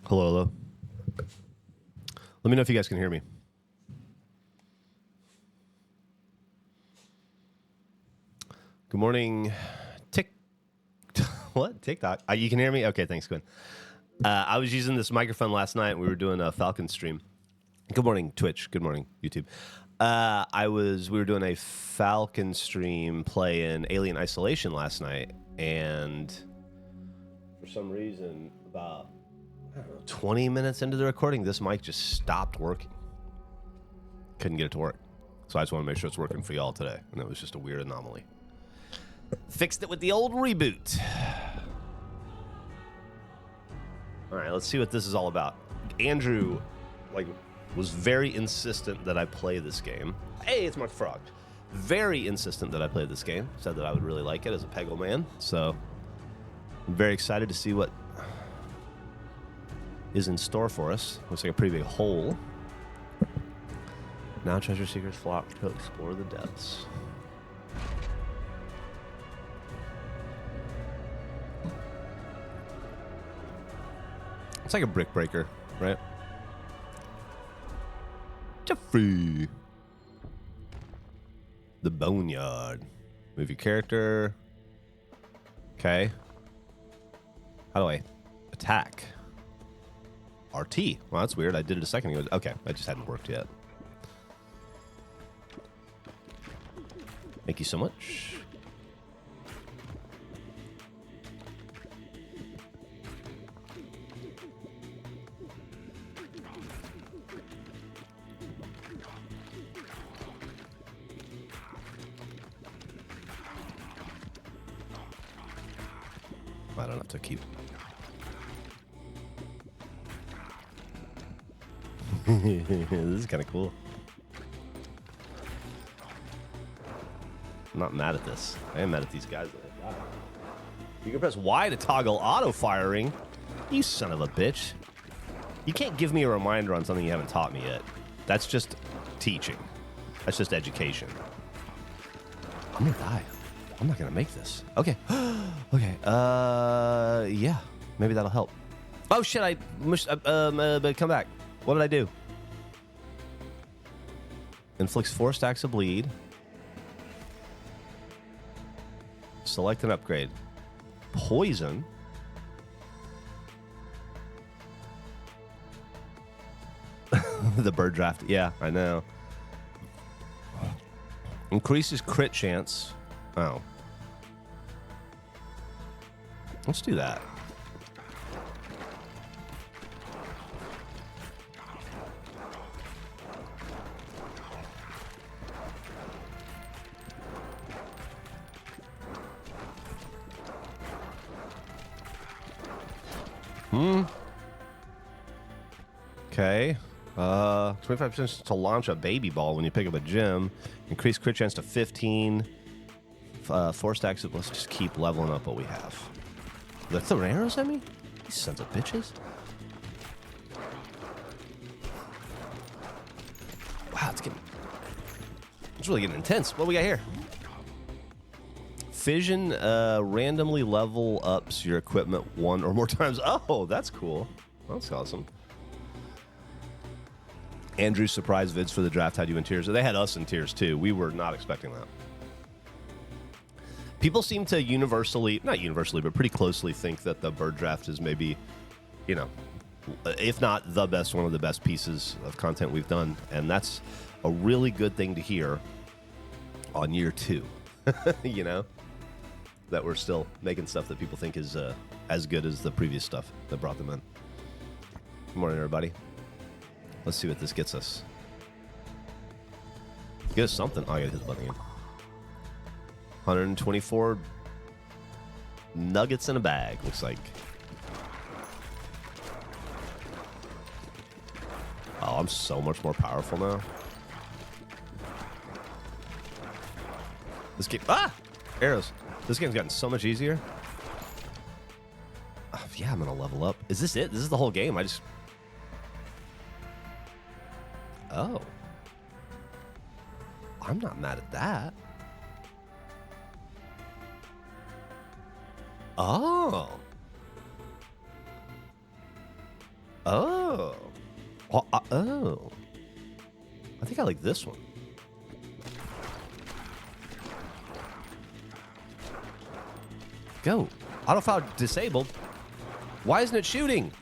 Hello, hello. Let me know if you guys can hear me. Good morning. What? TikTok? You can hear me? Okay, thanks, Quinn. I was using this microphone last night. We were doing a Falcon stream. Good morning, Twitch. Good morning, YouTube. We were doing a Falcon stream playing Alien Isolation last night, and for some reason, about 20 minutes into the recording, this mic just stopped working. Couldn't get it to work. So I just want to make sure it's working for y'all today. And it was just a weird anomaly. Fixed it with the old reboot. All right, let's see what this is all about. Andrew, was very insistent that I play this game. Hey, it's Mark Frog. Very insistent that I play this game. Said that I would really like it as a Peggle man. So I'm very excited to see what is in store for us. Looks like a pretty big hole. Now treasure seekers flock to explore the depths. It's like a brick breaker, right? Geoffrey. The boneyard. Move your character. Okay. How do I attack? RT. Well, that's weird. I did it a second ago. Okay, that just hadn't worked yet. Thank you so much. I don't have to keep. This is kind of cool. I'm not mad at this. I am mad at these guys that I got. You can press Y to toggle auto firing. You son of a bitch. You can't give me a reminder on something you haven't taught me yet. That's just teaching. That's just education. I'm gonna die. I'm not gonna make this. Okay. Okay. Yeah. Maybe that'll help. Oh shit! I come back. What did I do? Inflicts 4 stacks of bleed. Select an upgrade. Poison. The bird draft. Yeah, I know. Increases crit chance. Oh. Let's do that. Okay. 25% to launch a baby ball when you pick up a gem. Increase crit chance to 15. 4 stacks of... Let's just keep leveling up what we have. They're throwing arrows at me? These sons of bitches. Wow, it's really getting intense. What do we got here? Fission randomly level ups your equipment 1 or more times. Oh, that's cool. That's awesome. Andrew's surprise vids for the draft had you in tears. They had us in tears too. We were not expecting that. People seem to universally, not universally, but pretty closely think that the bird draft is maybe, you know, if not the best, one of the best pieces of content we've done. And that's a really good thing to hear on year 2, you know, that we're still making stuff that people think is as good as the previous stuff that brought them in. Good morning, everybody. Let's see what this gets us. Get us something. Oh, I gotta hit the button again. 124 nuggets in a bag, looks like. Oh, I'm so much more powerful now. This game... Ah! Arrows. This game's gotten so much easier. Oh, yeah, I'm gonna level up. Is this it? This is the whole game? Oh. I'm not mad at that. Oh. Oh. Oh. I think I like this one. Go. Autofire disabled. Why isn't it shooting?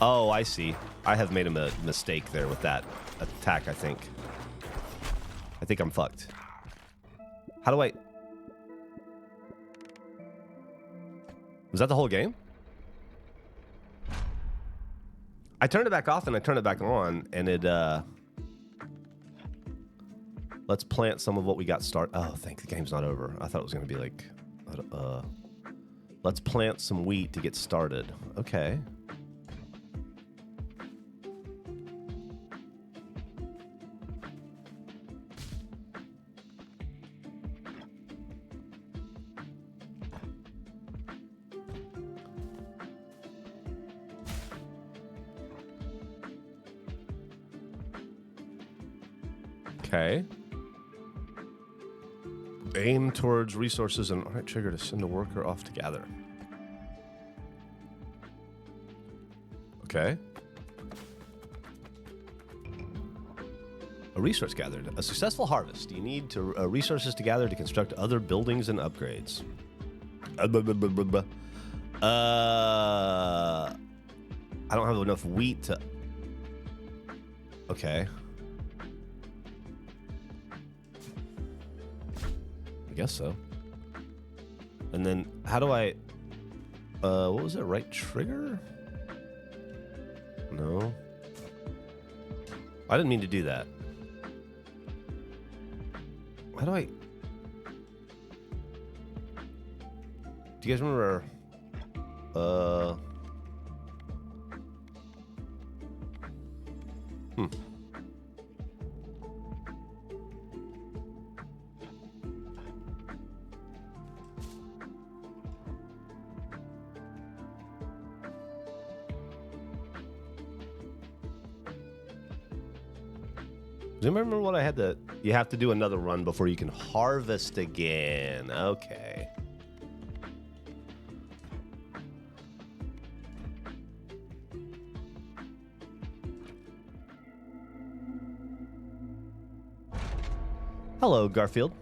Oh, I see. I have made a mistake there with that attack, I think. I think I'm fucked. How do I... Was that the whole game? I turned it back off and I turned it back on, and it, let's plant some of what we got started. Oh, thank the game's not over. I thought it was going to be like, let's plant some wheat to get started. Okay. Okay. Aim towards resources and right trigger to send a worker off to gather. Okay. A resource gathered. A successful harvest. You need to resources to gather to construct other buildings and upgrades. I don't have enough wheat to... Okay. I guess so. And then how do I... what was it? Right trigger? No. I didn't mean to do that. How do I... Do you guys remember... Do you remember what I had to... You have to do another run before you can harvest again. Okay. Hello, Garfield.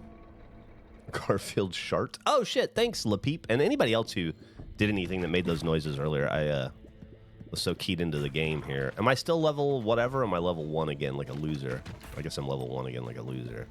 Garfield Shart. Oh, shit. Thanks, Lapeep. And anybody else who did anything that made those noises earlier. I was so keyed into the game here. Am I still level whatever? Am I level 1 again like a loser? I guess I'm level 1 again like a loser.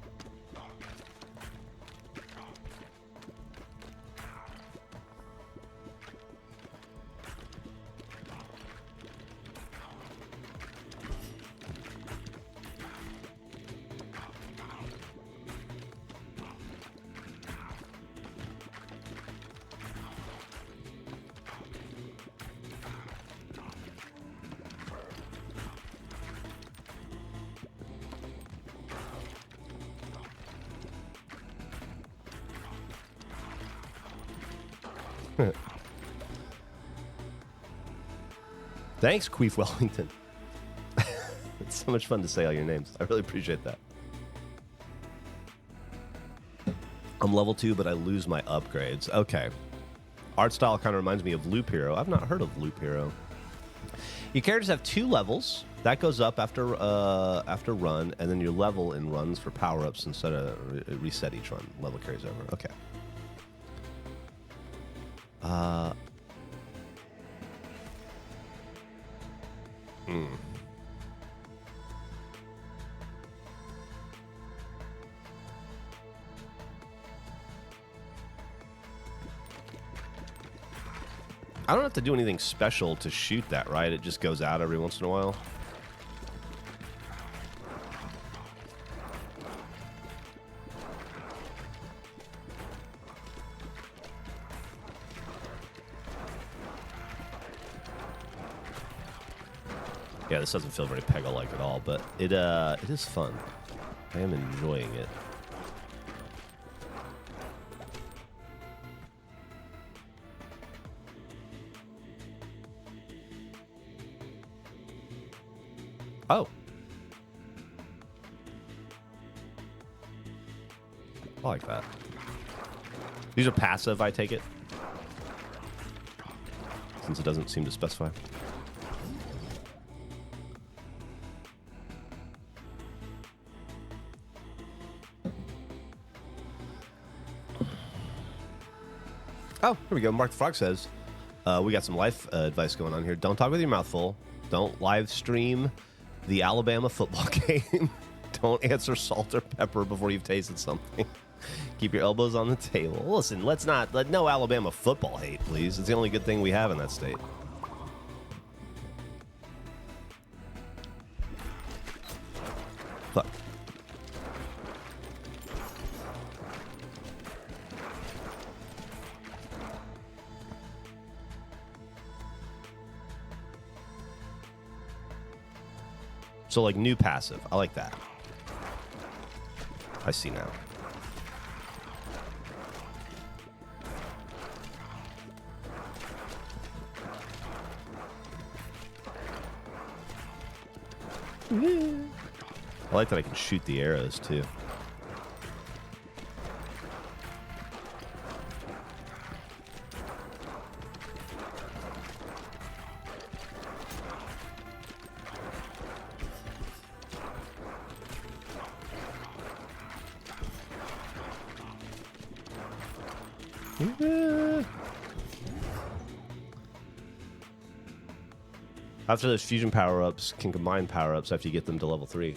Thanks, Queef Wellington. It's so much fun to say all your names. I really appreciate that. I'm level 2, but I lose my upgrades. Okay. Art style kind of reminds me of Loop Hero. I've not heard of Loop Hero. Your characters have 2 levels. That goes up after run, and then your level in runs for power-ups instead of reset each run. Level carries over. Okay. I don't have to do anything special to shoot that, right? It just goes out every once in a while. Yeah, this doesn't feel very Peggle-like at all, but it is fun. I am enjoying it. Oh. I like that. These are passive, I take it? Since it doesn't seem to specify. Oh, here we go. Mark the Frog says, we got some life advice going on here. Don't talk with your mouth full. Don't live stream the Alabama football game. Don't answer salt or pepper before you've tasted something. Keep your elbows on the table. Listen, let no Alabama football hate, please. It's the only good thing we have in that state. Fuck. So, like, new passive. I like that. I see now. I like that I can shoot the arrows, too. After those fusion power-ups can combine power-ups after you get them to level 3.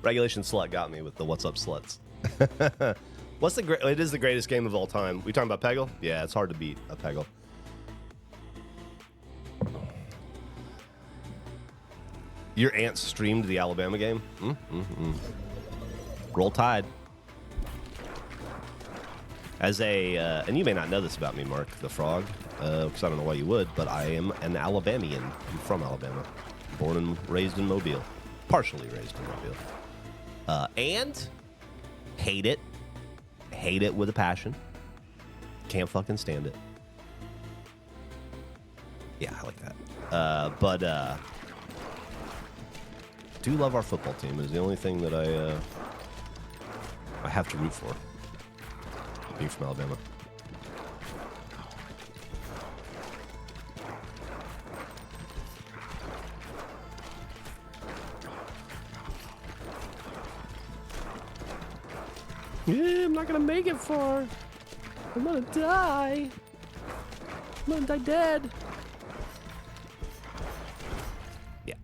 Regulation slut got me with the what's up sluts. What's the it is the greatest game of all time. We talking about Peggle? Yeah, it's hard to beat a Peggle. Your aunt streamed the Alabama game? Roll Tide. As a, and you may not know this about me, Mark the Frog, because I don't know why you would, but I am an Alabamian. I'm from Alabama. Born and raised in Mobile. Partially raised in Mobile. And hate it. Hate it with a passion. Can't fucking stand it. Yeah, I like that. But do love our football team. Is the only thing that I have to root for. Being from Alabama. Yeah, I'm not gonna make it far. I'm gonna die. I'm gonna die dead. Yeah.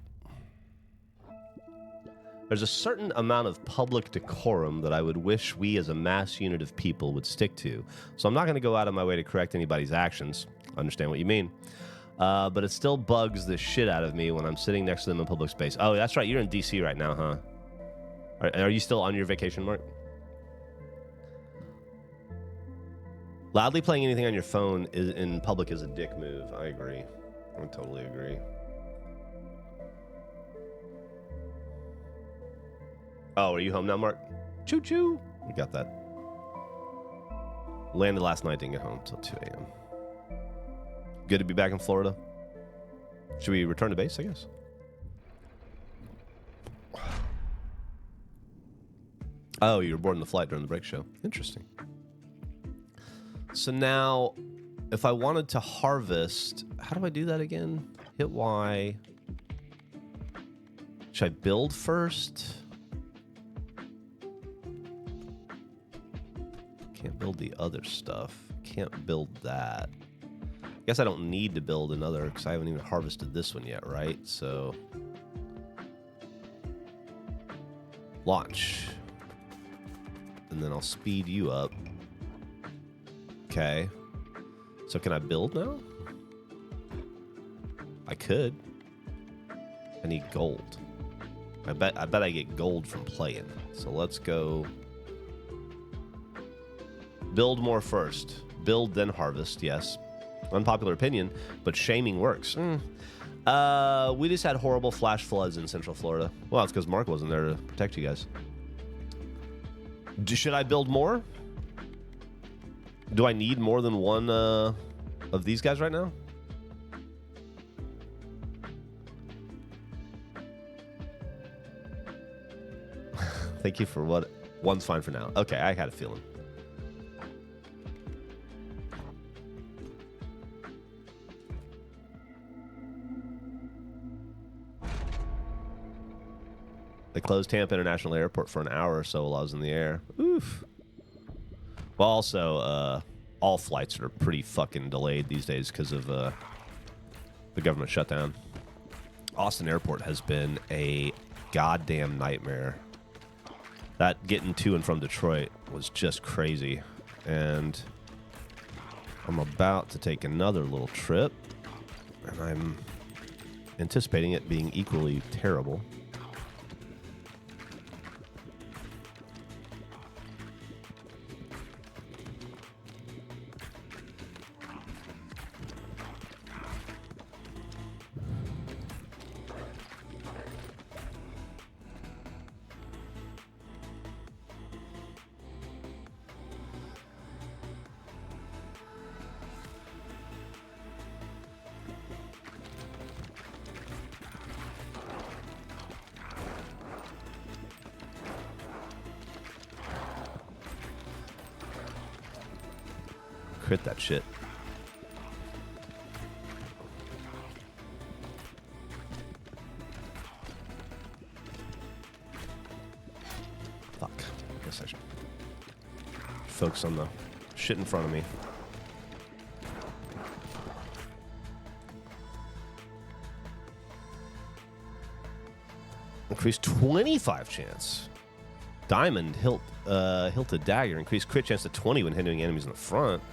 There's a certain amount of public decorum that I would wish we as a mass unit of people would stick to. So I'm not going to go out of my way to correct anybody's actions. I understand what you mean. But it still bugs the shit out of me when I'm sitting next to them in public space. Oh, that's right. You're in D.C. right now, huh? Are you still on your vacation, Mark? Loudly playing anything on your phone in public is a dick move. I agree. I totally agree. Oh, are you home now, Mark? Choo-choo. We got that. Landed last night, didn't get home until 2 a.m. Good to be back in Florida. Should we return to base, I guess? Oh, you were boarding the flight during the break show. Interesting. So now, if I wanted to harvest, how do I do that again? Hit Y. Should I build first? Can't build the other stuff. Can't build that. I guess I don't need to build another because I haven't even harvested this one yet, right? So, launch. And then I'll speed you up. Okay. So can I build now? I could. I need gold. I bet I get gold from playing. So let's go. Build more first. Build, then harvest, yes. Unpopular opinion, but shaming works. We just had horrible flash floods in Central Florida. Well, it's because Mark wasn't there to protect you guys. Should I build more? Do I need more than one of these guys right now? Thank you for what? One's fine for now. Okay, I had a feeling. They closed Tampa International Airport for an hour or so while I was in the air. Oof. Well, also, all flights are pretty fucking delayed these days because of the government shutdown. Austin Airport has been a goddamn nightmare. That getting to and from Detroit was just crazy. And I'm about to take another little trip, and I'm anticipating it being equally terrible. Crit that shit. Fuck. I guess I should focus on the shit in front of me. Increased 25 chance. Diamond hilted dagger. Increased crit chance to 20 when hitting enemies in the front.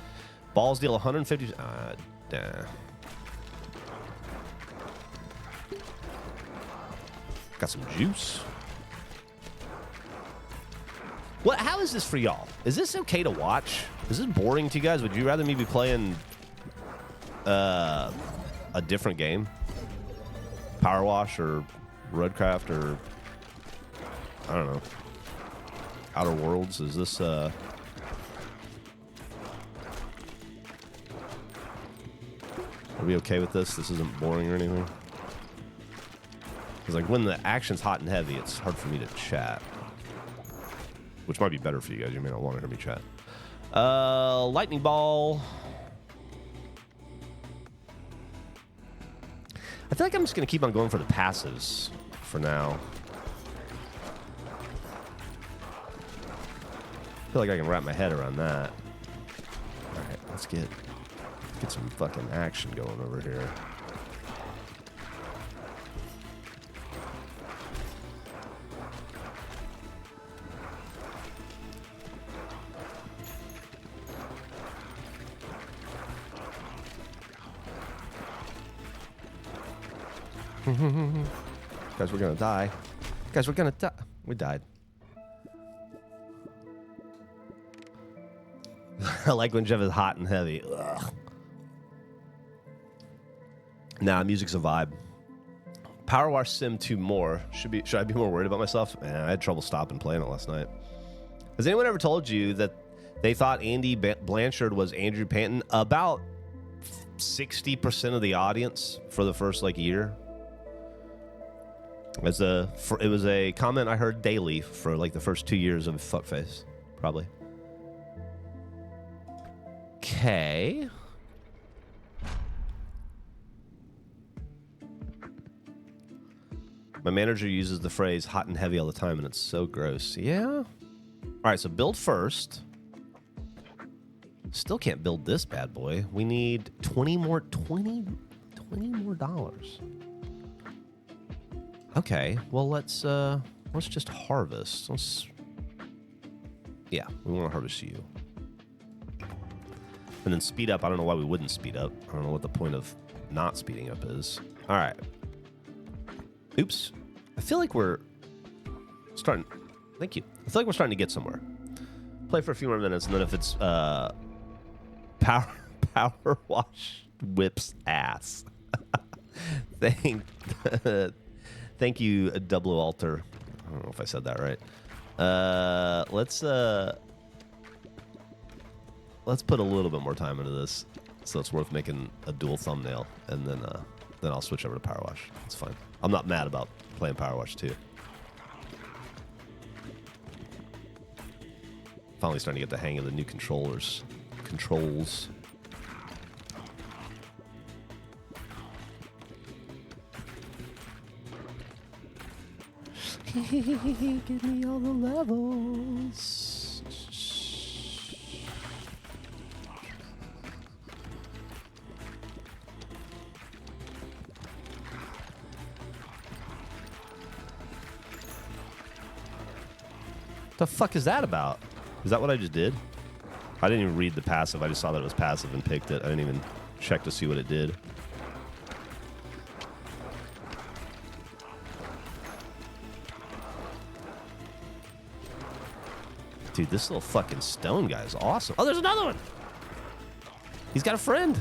Balls deal 150. Got some juice. What? How is this for y'all? Is this okay to watch? Is this boring to you guys? Would you rather me be playing a different game? PowerWash or Roadcraft or I don't know. Outer Worlds? Is this Are we okay with this? This isn't boring or anything? Because like when the action's hot and heavy, it's hard for me to chat. Which might be better for you guys. You may not want to hear me chat. Lightning ball. I feel like I'm just going to keep on going for the passives for now. I feel like I can wrap my head around that. All right, let's get some fucking action going over here. Guys, we're gonna die. Guys, we're gonna die. We died. I like when Geoff is hot and heavy. Ugh. Nah, music's a vibe. PowerWash Sim 2 more. Should I be more worried about myself? Man, I had trouble stopping playing it last night. Has anyone ever told you that they thought Andy Blanchard was Andrew Panton? About 60% of the audience for the first year. It was a comment I heard daily for the first 2 years of Fuckface, probably. Okay. My manager uses the phrase hot and heavy all the time, and it's so gross. Yeah? All right, so build first. Still can't build this bad boy. We need 20 more dollars. Okay, well, let's just harvest. Yeah, we want to harvest you. And then speed up. I don't know why we wouldn't speed up. I don't know what the point of not speeding up is. All right. Oops. I feel like we're starting. Thank you. I feel like we're starting to get somewhere. Play for a few more minutes, and then if it's power wash whips ass. Thank you, Double Alter. I don't know if I said that right. Let's put a little bit more time into this, so it's worth making a dual thumbnail, and then I'll switch over to PowerWash. It's fine. I'm not mad about playing PowerWash 2. Finally starting to get the hang of the new controls. Give me all the levels. The fuck is that about? Is that what I just did? I didn't even read the passive. I just saw that it was passive and picked it. I didn't even check to see what it did. Dude, this little fucking stone guy is awesome. Oh, there's another one. He's got a friend.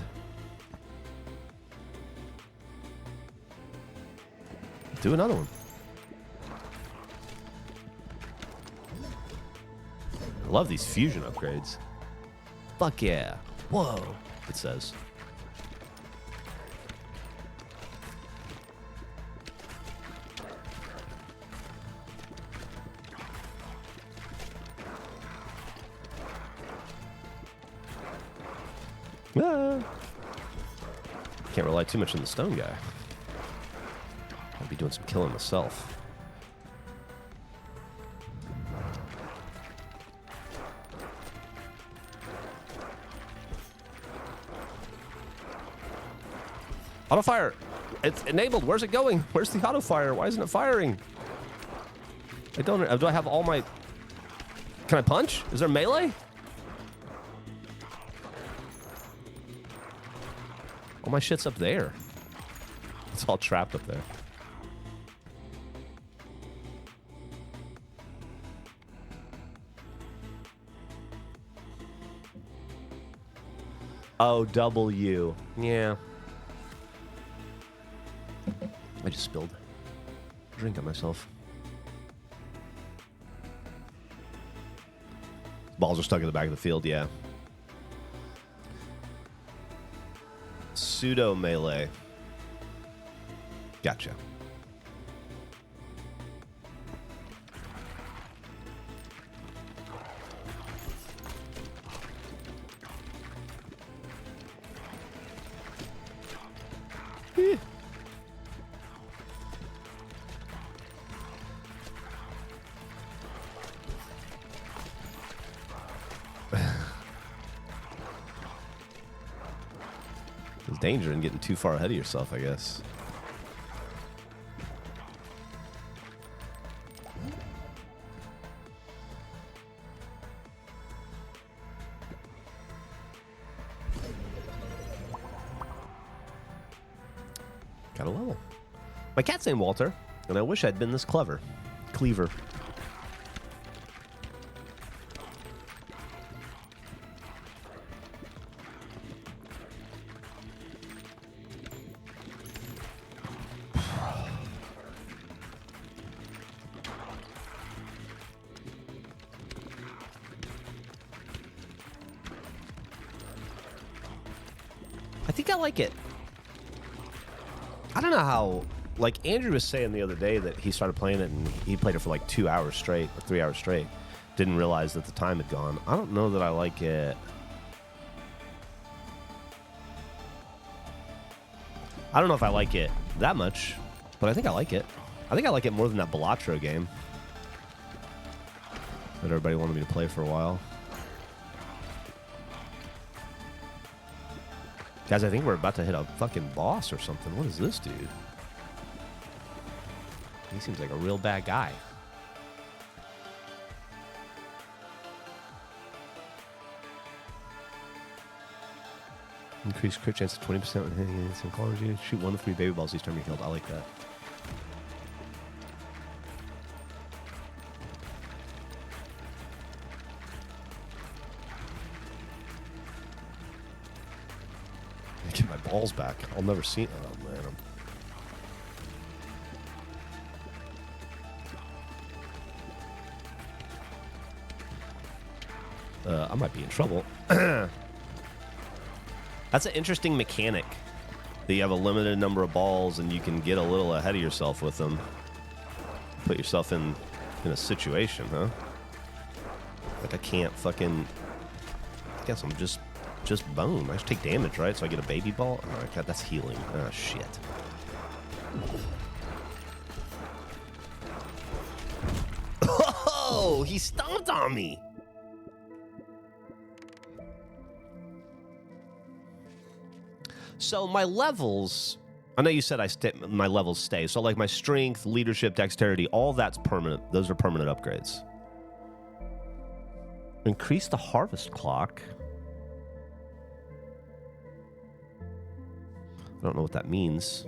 Do another one. I love these fusion upgrades. Fuck yeah. Whoa, it says. Ah. Can't rely too much on the stone guy. I'll be doing some killing myself. Auto fire. It's enabled. Where's it going? Where's the auto fire? Why isn't it firing? I don't. Do I have all my? Can I punch? Is there melee? All my shit's up there. It's all trapped up there. Oh, W. Yeah. I just spilled drink on myself. Balls are stuck in the back of the field, yeah. Pseudo melee. Gotcha. There's danger in getting too far ahead of yourself, I guess. Got a level. My cat's named Walter, and I wish I'd been this clever. Cleaver. I think I like it. I don't know how, like Andrew was saying the other day that he started playing it and he played it for like 2 hours straight, or 3 hours straight. Didn't realize that the time had gone. I don't know that I like it. I don't know if I like it that much, but I think I like it. I think I like it more than that Balatro game that everybody wanted me to play for a while. Guys, I think we're about to hit a fucking boss or something. What is this dude? He seems like a real bad guy. Increased crit chance of 20% when hitting against some colors. You shoot 1 to 3 baby balls each time you're killed. I like that. Get my balls back. I'll never see. Oh man. I might be in trouble. That's an interesting mechanic. That you have a limited number of balls and you can get a little ahead of yourself with them. Put yourself in a situation, huh? Like I can't fucking. I guess I'm just bone. I just take damage, right? So I get a baby ball. Oh my god, that's healing. Oh shit. Oh, he stomped on me. So my levels, I know you said my levels stay. So like my strength, leadership, dexterity, all that's permanent. Those are permanent upgrades. Increase the harvest clock. I don't know what that means.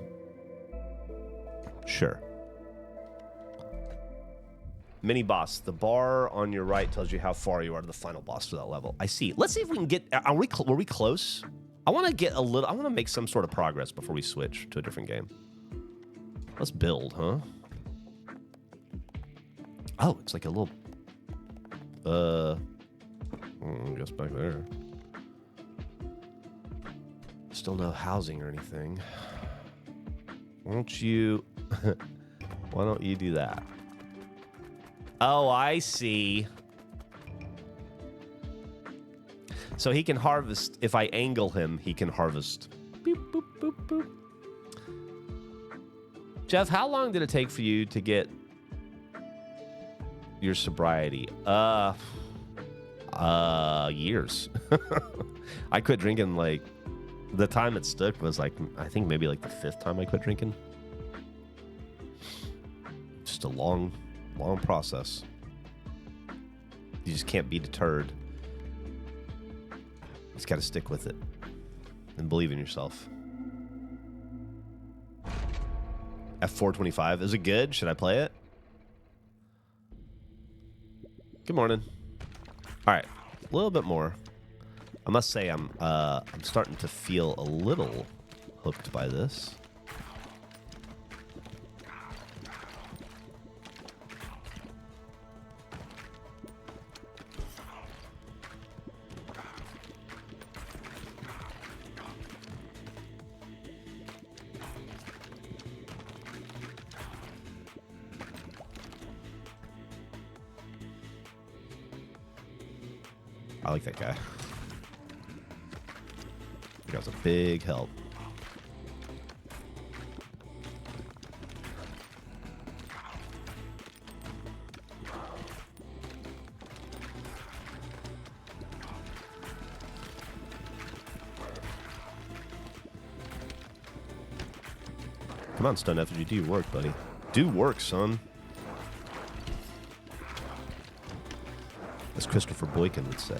Sure. Mini boss. The bar on your right tells you how far you are to the final boss for that level. I see. Let's see if we can get... were we close? I want to get a little... I want to make some sort of progress before we switch to a different game. Let's build, huh? Oh, it's like a little... I guess back there. Still no housing or anything. Why don't you... Why don't you do that? Oh, I see. So he can harvest. If I angle him, he can harvest. Boop, boop, boop, boop. Geoff, how long did it take for you to get your sobriety? Years. I quit drinking like... The time it stuck was like, I think maybe like the 5th time I quit drinking. Just a long process. You just can't be deterred. You just got to stick with it and believe in yourself. F425. Is it good? Should I play it? Good morning. All right. A little bit more. I must say I'm starting to feel a little hooked by this. I like that guy. That guy's a big help. Come on, Stone Effigy, do your work, buddy. Do work, son. As Christopher Boykin would say.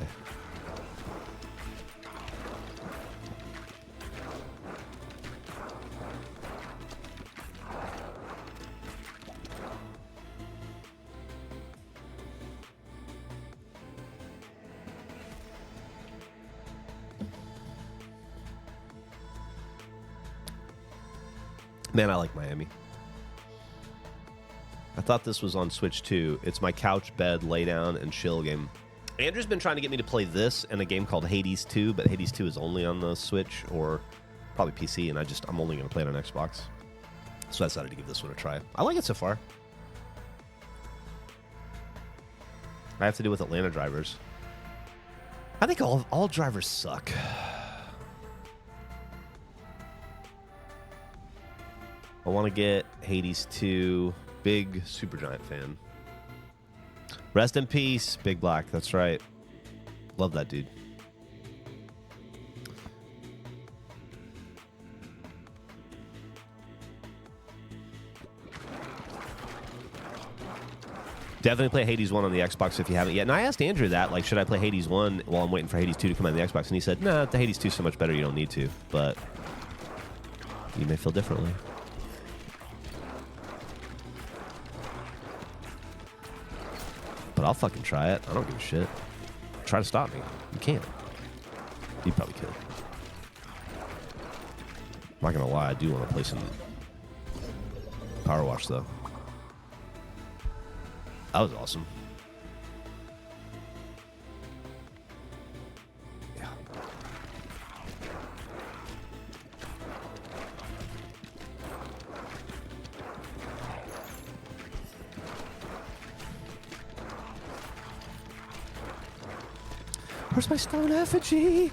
Man, I like Miami. I thought this was on Switch too. It's my couch, bed, lay down, and chill game. Andrew's been trying to get me to play this and a game called Hades 2, but Hades 2 is only on the Switch or probably PC, and I'm only going to play it on Xbox. So I decided to give this one a try. I like it so far. I have to do with Atlanta drivers. I think all drivers suck. I want to get Hades 2. Big Supergiant fan. Rest in peace, Big Black. That's right. Love that dude. Definitely play Hades 1 on the Xbox if you haven't yet. And I asked Andrew that, like, should I play Hades 1 while I'm waiting for Hades 2 to come out on the Xbox? And he said, no, the Hades 2 is so much better you don't need to. But you may feel differently. But I'll fucking try it. I don't give a shit. Try to stop me. You can't. You probably could. I'm not gonna lie, I do want to play some PowerWash though. That was awesome. Yeah. Where's my stone effigy?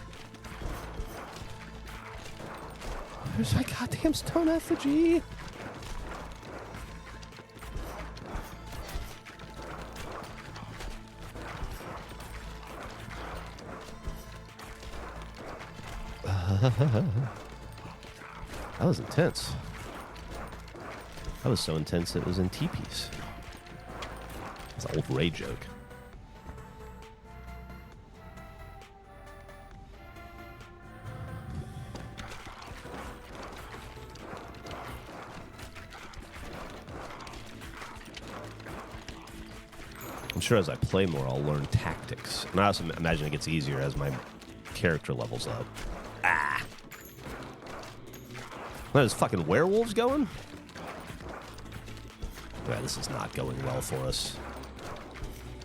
Where's my goddamn stone effigy? That was intense. That was so intense it was in teepees. That's an old Ray joke. sure as I play more, I'll learn tactics. And I also imagine it gets easier as my character levels up. Ah! There's fucking werewolves going? Yeah, this is not going well for us.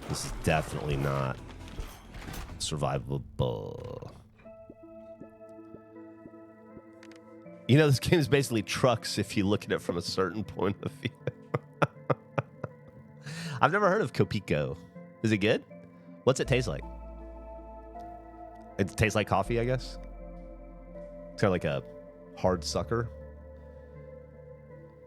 This is definitely not survivable. You know, this game is basically trucks if you look at it from a certain point of view. I've never heard of Copico. Is it good? What's it taste like? It tastes like coffee, I guess. It's kind of like a hard sucker.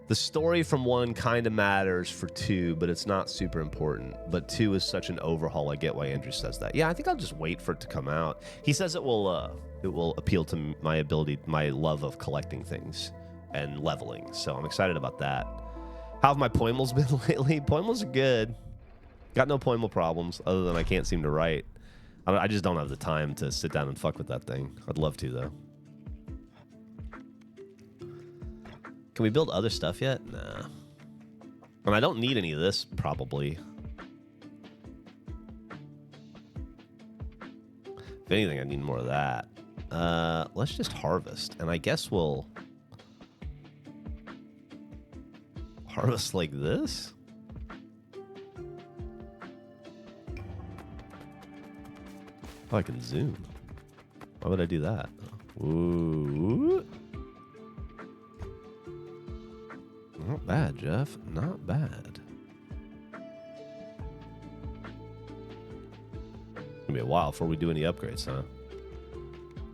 The story from 1 kind of matters for 2, but it's not super important. But 2 is such an overhaul. I get why Andrew says that. Yeah, I think I'll just wait for it to come out. He says it will appeal to my ability, my love of collecting things and leveling. So I'm excited about that. How have my poemals been lately? Poemals are good. Got no poemal problems other than I can't seem to write. I just don't have the time to sit down and fuck with that thing. I'd love to, though. Can we build other stuff yet? Nah. And I don't need any of this, probably. If anything, I need more of that. Let's just harvest. And I guess we'll harvest like this? Oh, I can zoom. Why would I do that? Ooh. Not bad, Geoff. Not bad. It's gonna be a while before we do any upgrades, huh?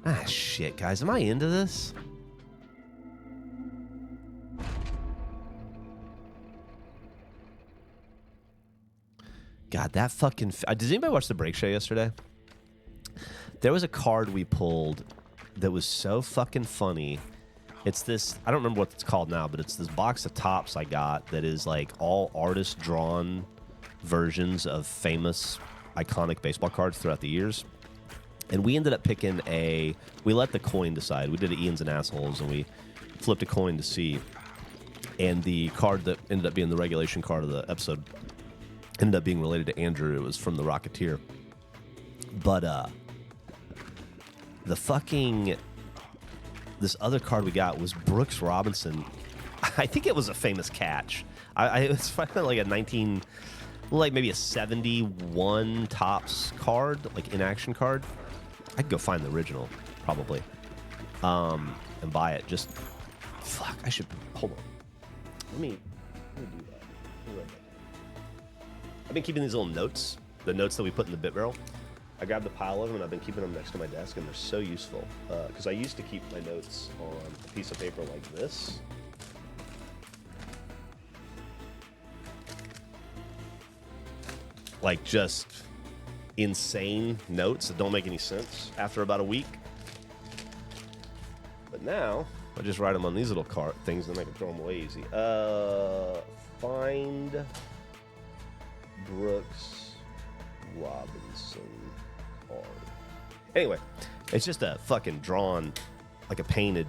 Ah, shit, guys. Am I into this? God, that fucking... Did anybody watch the break show yesterday? There was a card we pulled that was so fucking funny. It's this... I don't remember what it's called now, but it's this box of tops I got that is like all artist-drawn versions of famous, iconic baseball cards throughout the years. And we ended up picking a... We let the coin decide. We did a Ian's and Assholes, and we flipped a coin to see. And the card that ended up being the regulation card of the episode ended up being related to Andrew. It was from The Rocketeer. But the fucking... This other card we got was Brooks Robinson. I think it was a famous catch. It was like a 19... Like maybe a 71 tops card, like in-action card. I could go find the original, probably, and buy it. Just... Fuck, I should... Hold on. Let me do that. I've been keeping these little notes, the notes that we put in the bit barrel. I grabbed a pile of them, and I've been keeping them next to my desk, and they're so useful. Because I used to keep my notes on a piece of paper like this. Like, just insane notes that don't make any sense after about a week. But now, I just write them on these little card things, and I can throw them away easy. Find Brooks Robinson card. Anyway, it's just a fucking drawn, like a painted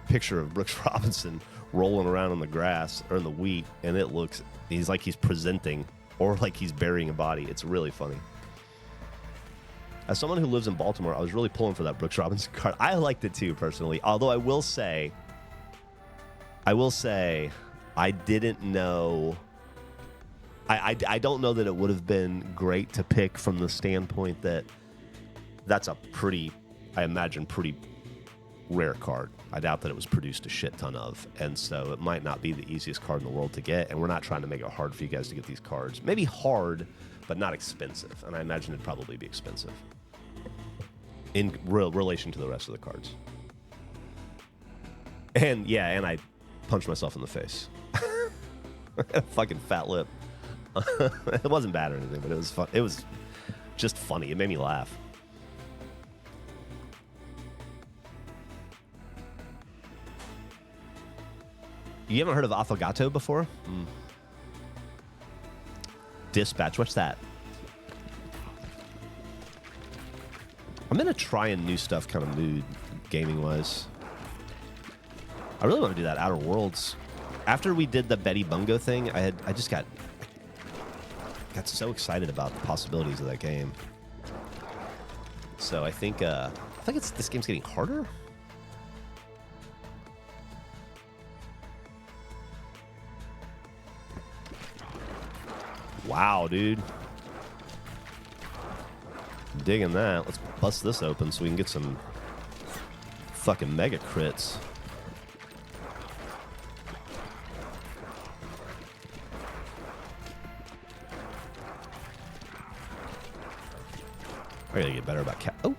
picture of Brooks Robinson rolling around in the grass or in the wheat, and it looks, he's like he's presenting or like he's burying a body. It's really funny. As someone who lives in Baltimore, I was really pulling for that Brooks Robinson card. I liked it too, personally. Although I will say, I didn't know. I don't know that it would have been great to pick from the standpoint that that's a pretty, I imagine, pretty rare card. I doubt that it was produced a shit ton of, and so it might not be the easiest card in the world to get, and we're not trying to make it hard for you guys to get these cards. Maybe hard, but not expensive, and I imagine it'd probably be expensive in relation to the rest of the cards. And yeah, and I punched myself in the face. Fucking fat lip. It wasn't bad or anything, but it was fun. It was just funny. It made me laugh. You haven't heard of Affogato before? Dispatch, what's that? I'm in a trying new stuff kind of mood, gaming-wise. I really want to do that Outer Worlds. After we did the Betty Bungo thing, I just got got so excited about the possibilities of that game. So I think this game's getting harder. Wow, dude. Digging that. Let's bust this open so we can get some fucking mega crits. I gotta get better about cat. Oh.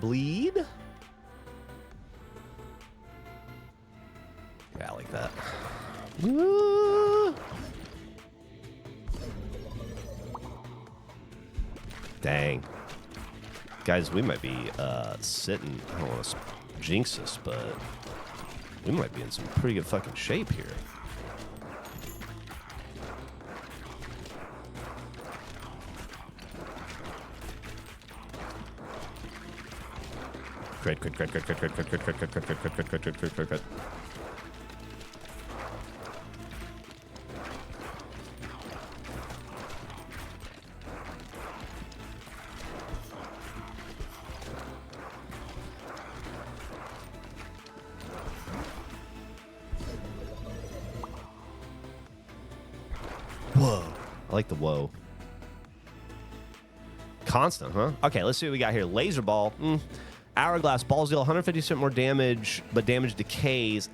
Bleed? Yeah, I like that. Dang. Guys, we might be sitting. I don't want to jinx us, but we might be in some pretty good fucking shape here. Crit. Whoa. I like the whoa. Constant, huh? Okay, let's see what we got here. Laser ball. Hourglass. Balls deal 150% more damage, but damage decays.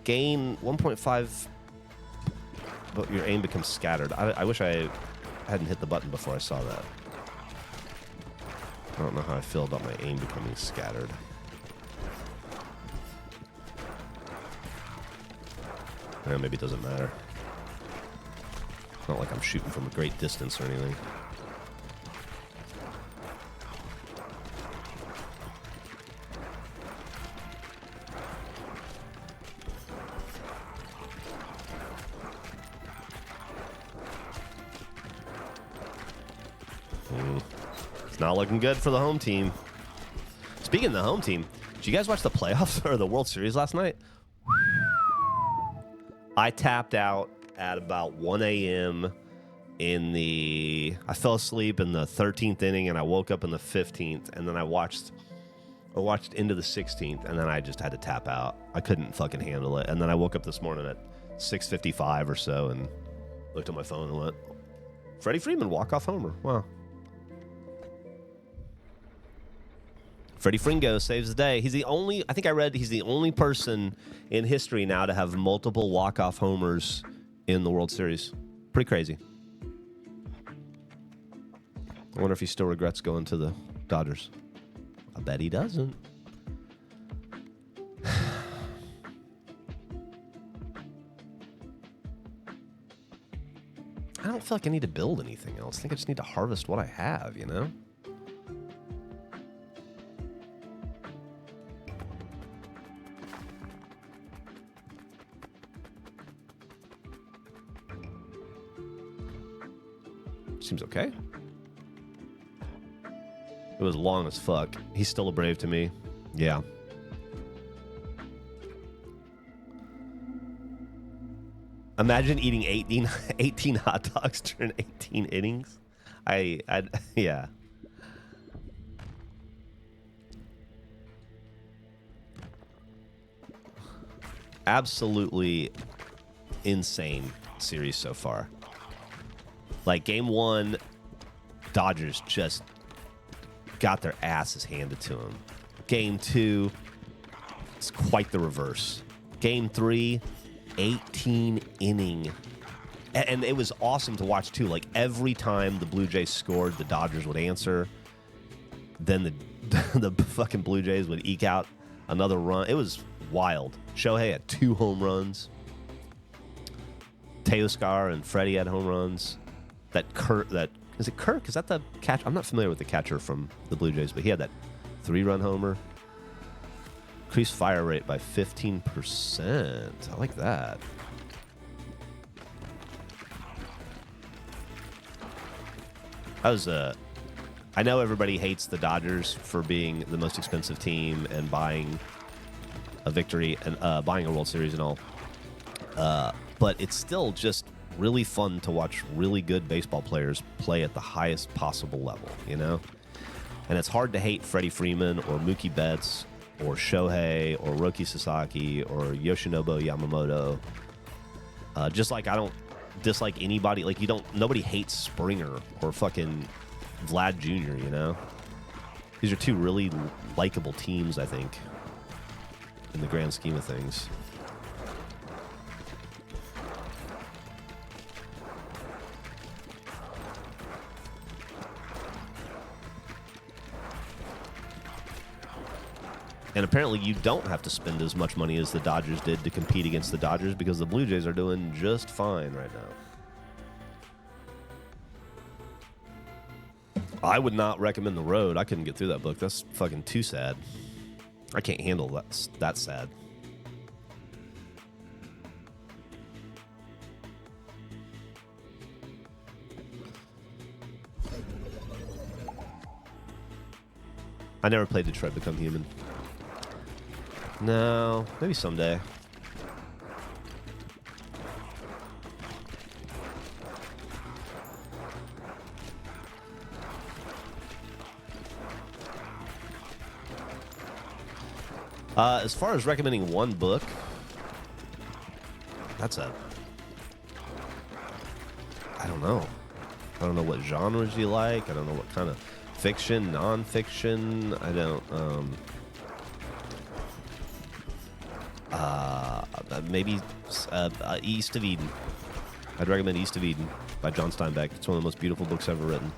Gain 1.5, but your aim becomes scattered. I wish I hadn't hit the button before I saw that. I don't know how I feel about my aim becoming scattered. Maybe it doesn't matter. It's not like I'm shooting from a great distance or anything. It's not looking good for the home team. Speaking of the home team, did you guys watch the playoffs or the World Series last night? I tapped out at about 1 a.m. I fell asleep in the 13th inning and I woke up in the 15th, and then I watched into the 16th, and then I just had to tap out. I couldn't fucking handle it. And then I woke up this morning at 6:55 or so and looked at my phone and went, Freddie Freeman, walk-off homer. Wow. Freddie Fringo saves the day. He's the only, I think I read he's the only person in history now to have multiple walk-off homers in the World Series. Pretty crazy. I wonder if he still regrets going to the Dodgers. I bet he doesn't. I don't feel like I need to build anything else. I think I just need to harvest what I have, you know? Seems okay. It was long as fuck. He's still a Brave to me. Yeah. Imagine eating 18 hot dogs during 18 innings. Yeah. Absolutely insane series so far. Like, game one, Dodgers just got their asses handed to them. Game two, it's quite the reverse. Game three, 18 inning. And it was awesome to watch, too. Like, every time the Blue Jays scored, the Dodgers would answer. Then the fucking Blue Jays would eke out another run. It was wild. Shohei had 2 home runs. Teoscar and Freddie had home runs. Is it Kirk? Is that the catcher? I'm not familiar with the catcher from the Blue Jays, but he had that 3-run homer. Increased fire rate by 15%. I like that. I know everybody hates the Dodgers for being the most expensive team and buying a victory and buying a World Series and all. But it's still just really fun to watch really good baseball players play at the highest possible level, you know? And it's hard to hate Freddie Freeman or Mookie Betts or Shohei or Roki Sasaki or Yoshinobu Yamamoto. Just like I don't dislike anybody. Like, nobody hates Springer or fucking Vlad Jr., you know? These are two really likable teams, I think, in the grand scheme of things. And apparently you don't have to spend as much money as the Dodgers did to compete against the Dodgers because the Blue Jays are doing just fine right now. I would not recommend The Road. I couldn't get through that book. That's fucking too sad. I can't handle that sad. I never played Detroit Become Human. No, maybe someday. As far as recommending one book, I don't know. I don't know what genres you like. I don't know what kind of fiction, non-fiction. I don't, maybe East of Eden. I'd recommend East of Eden by John Steinbeck. It's one of the most beautiful books ever written.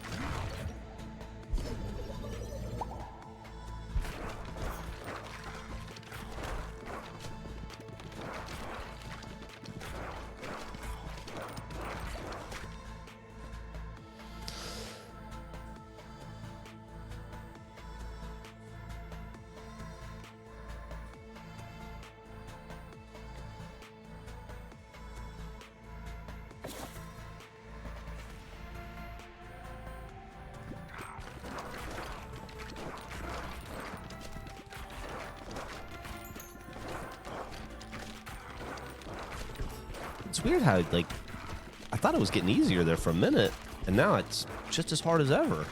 It's weird how, like, I thought it was getting easier there for a minute, and now it's just as hard as ever.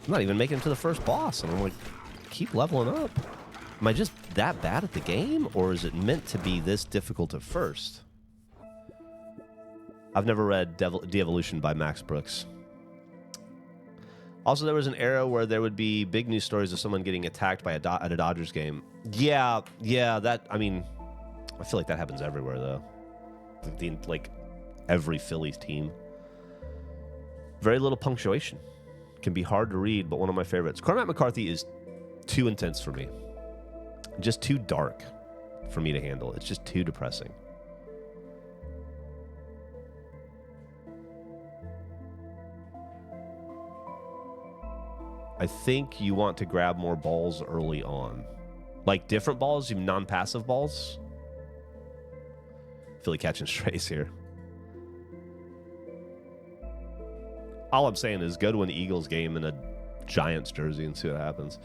I'm not even making it to the first boss, and I'm like, keep leveling up. Am I just that bad at the game, or is it meant to be this difficult at first? I've never read De-Evolution by Max Brooks. Also, there was an era where there would be big news stories of someone getting attacked by at a Dodgers game. Yeah, that, I mean, I feel like that happens everywhere, though. Like every Phillies team. Very little punctuation. Can be hard to read, but one of my favorites. Cormac McCarthy is too intense for me. Just too dark for me to handle. It's just too depressing. I think you want to grab more balls early on. Like different balls, you non-passive balls. Philly catching strays here. All I'm saying is go to an Eagles game in a Giants jersey and see what happens.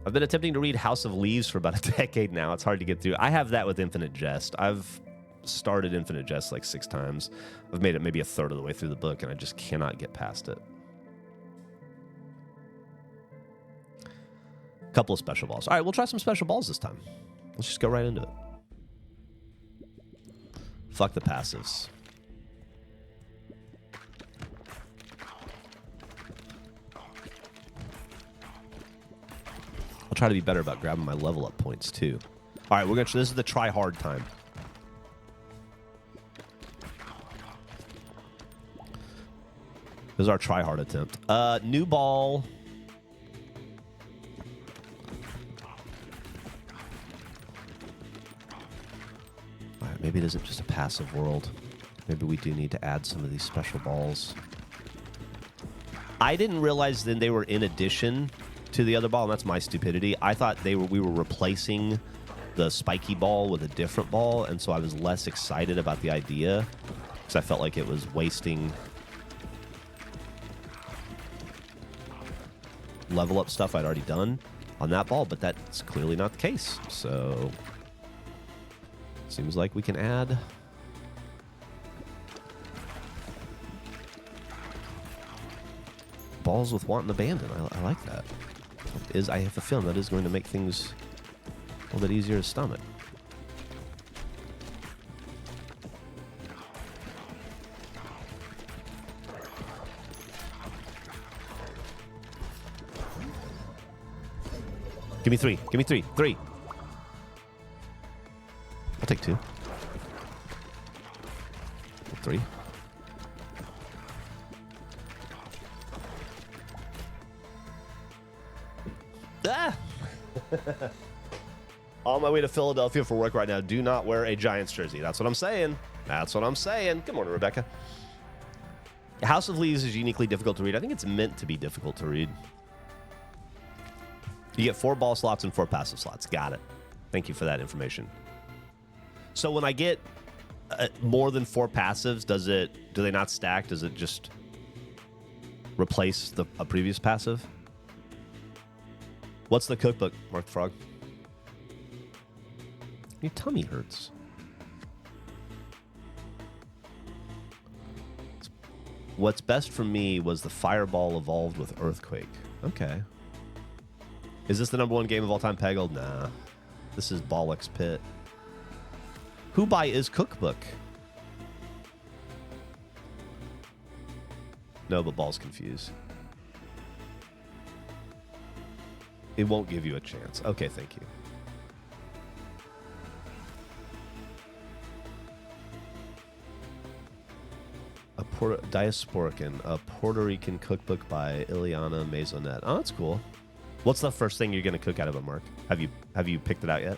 I've been attempting to read House of Leaves for about a decade now. It's hard to get through. I have that with Infinite Jest. I've started Infinite Jest like 6 times. I've made it maybe a third of the way through the book, and I just cannot get past it. A couple of special balls. All right, we'll try some special balls this time. Let's just go right into it. Fuck the passives. I'll try to be better about grabbing my level up points too. All right, this is the try hard time. This is our try hard attempt. New ball. Maybe it isn't just a passive world. Maybe we do need to add some of these special balls. I didn't realize then they were in addition to the other ball, and that's my stupidity. I thought we were replacing the spiky ball with a different ball, and so I was less excited about the idea because I felt like it was wasting level up stuff I'd already done on that ball, but that's clearly not the case. So seems like we can add balls with want and abandon. I like that. I have a feeling that is going to make things a little bit easier to stomach. Give me 3. Give me 3. 3. I'll take 2. 3. Ah! On my way to Philadelphia for work right now. Do not wear a Giants jersey. That's what I'm saying. That's what I'm saying. Good morning, Rebecca. House of Leaves is uniquely difficult to read. I think it's meant to be difficult to read. You get 4 ball slots and 4 passive slots. Got it. Thank you for that information. So when I get more than 4 passives, do they not stack? Does it just replace a previous passive? What's the cookbook, Mark the Frog? Your tummy hurts. What's best for me was the Fireball evolved with Earthquake. Okay. Is this the #1 game of all time, Peggled? Nah. This is Bollock's Pit. Who by is Cookbook? No, but Ball's confused. It won't give you a chance. Okay, thank you. Diasporican, a Puerto Rican cookbook by Ileana Maisonet. Oh, that's cool. What's the first thing you're going to cook out of it, Mark? Have you picked it out yet?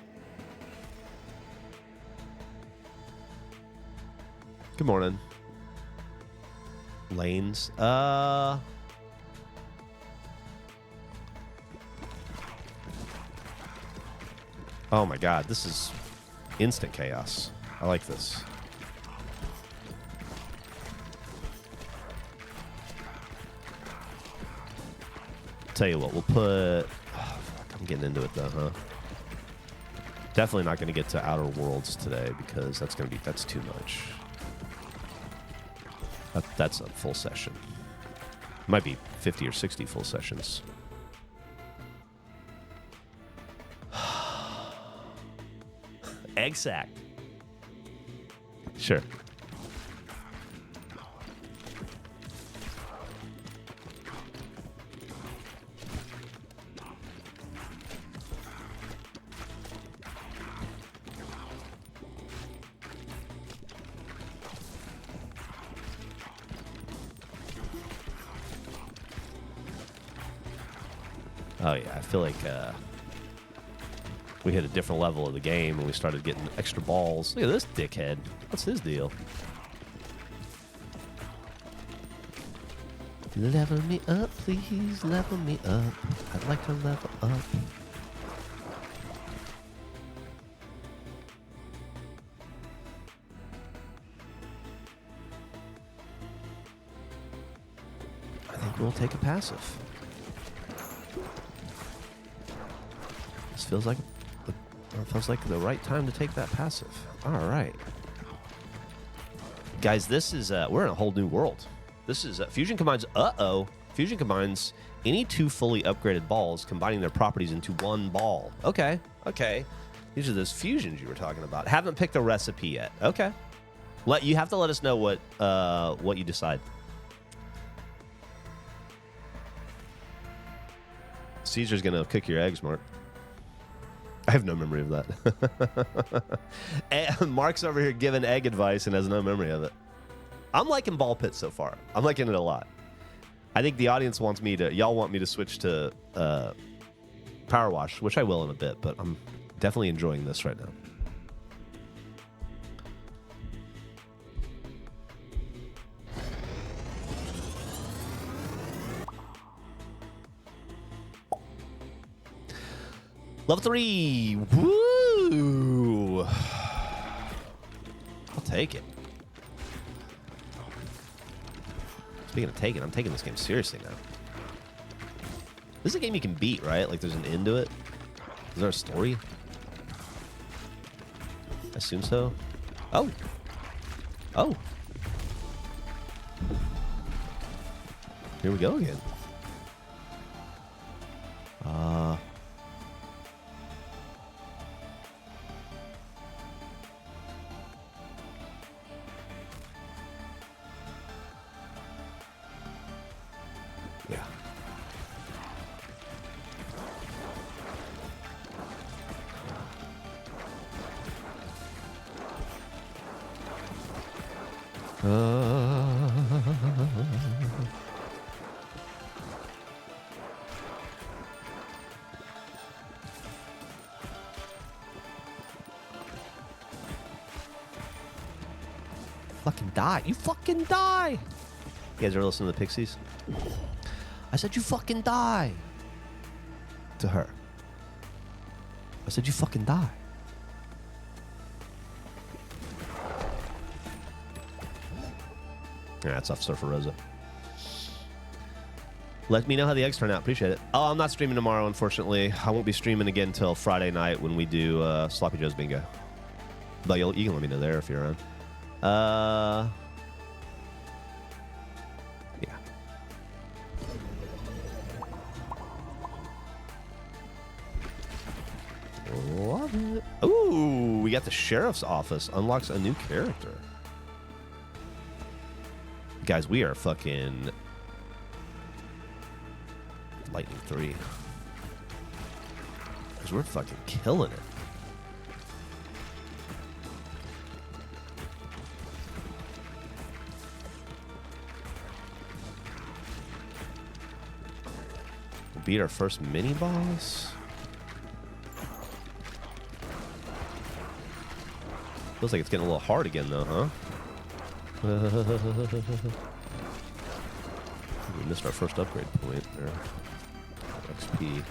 Good morning. Lanes. Oh my god, this is instant chaos. I like this. Tell you what, we'll put... Oh, fuck, I'm getting into it though, huh? Definitely not going to get to Outer Worlds today because that's too much. That's a full session. Might be 50 or 60 full sessions. Egg sack. Sure. Oh yeah, I feel like we hit a different level of the game when we started getting extra balls. Look at this dickhead. What's his deal? Level me up, please. Level me up. I'd like to level up. I think we'll take a passive. This feels like the right time to take that passive. All right. Guys, this is, we're in a whole new world. This is, Fusion combines, Fusion combines any 2 fully upgraded balls, combining their properties into 1 ball. Okay, okay. These are those fusions you were talking about. Haven't picked a recipe yet. Okay. You have to let us know what you decide. Caesar's gonna cook your eggs, Mark. I have no memory of that. And Mark's over here giving egg advice and has no memory of it. I'm liking Ball Pit so far. I'm liking it a lot. I think the audience wants me to, y'all want me to switch to PowerWash, which I will in a bit, but I'm definitely enjoying this right now. Level 3. Woo! I'll take it. Speaking of taking, I'm taking this game seriously now. This is a game you can beat, right? Like there's an end to it. Is there a story? I assume so. Oh. Oh. Here we go again. Yeah. Fucking die. You fucking die. You guys ever listen to the Pixies? I said you fucking die. To her. I said you fucking die. Yeah, that's off Surfer Rosa. Let me know how the eggs turn out. Appreciate it. Oh, I'm not streaming tomorrow, unfortunately. I won't be streaming again until Friday night when we do Sloppy Joe's Bingo. But you can let me know there if you're around. Yeah. Love it. Ooh, we got the sheriff's office. Unlocks a new character. Guys, we are fucking Lightning 3. Because we're fucking killing it. We beat our first mini boss. Feels like it's getting a little hard again though, huh? We missed our first upgrade point there. XP.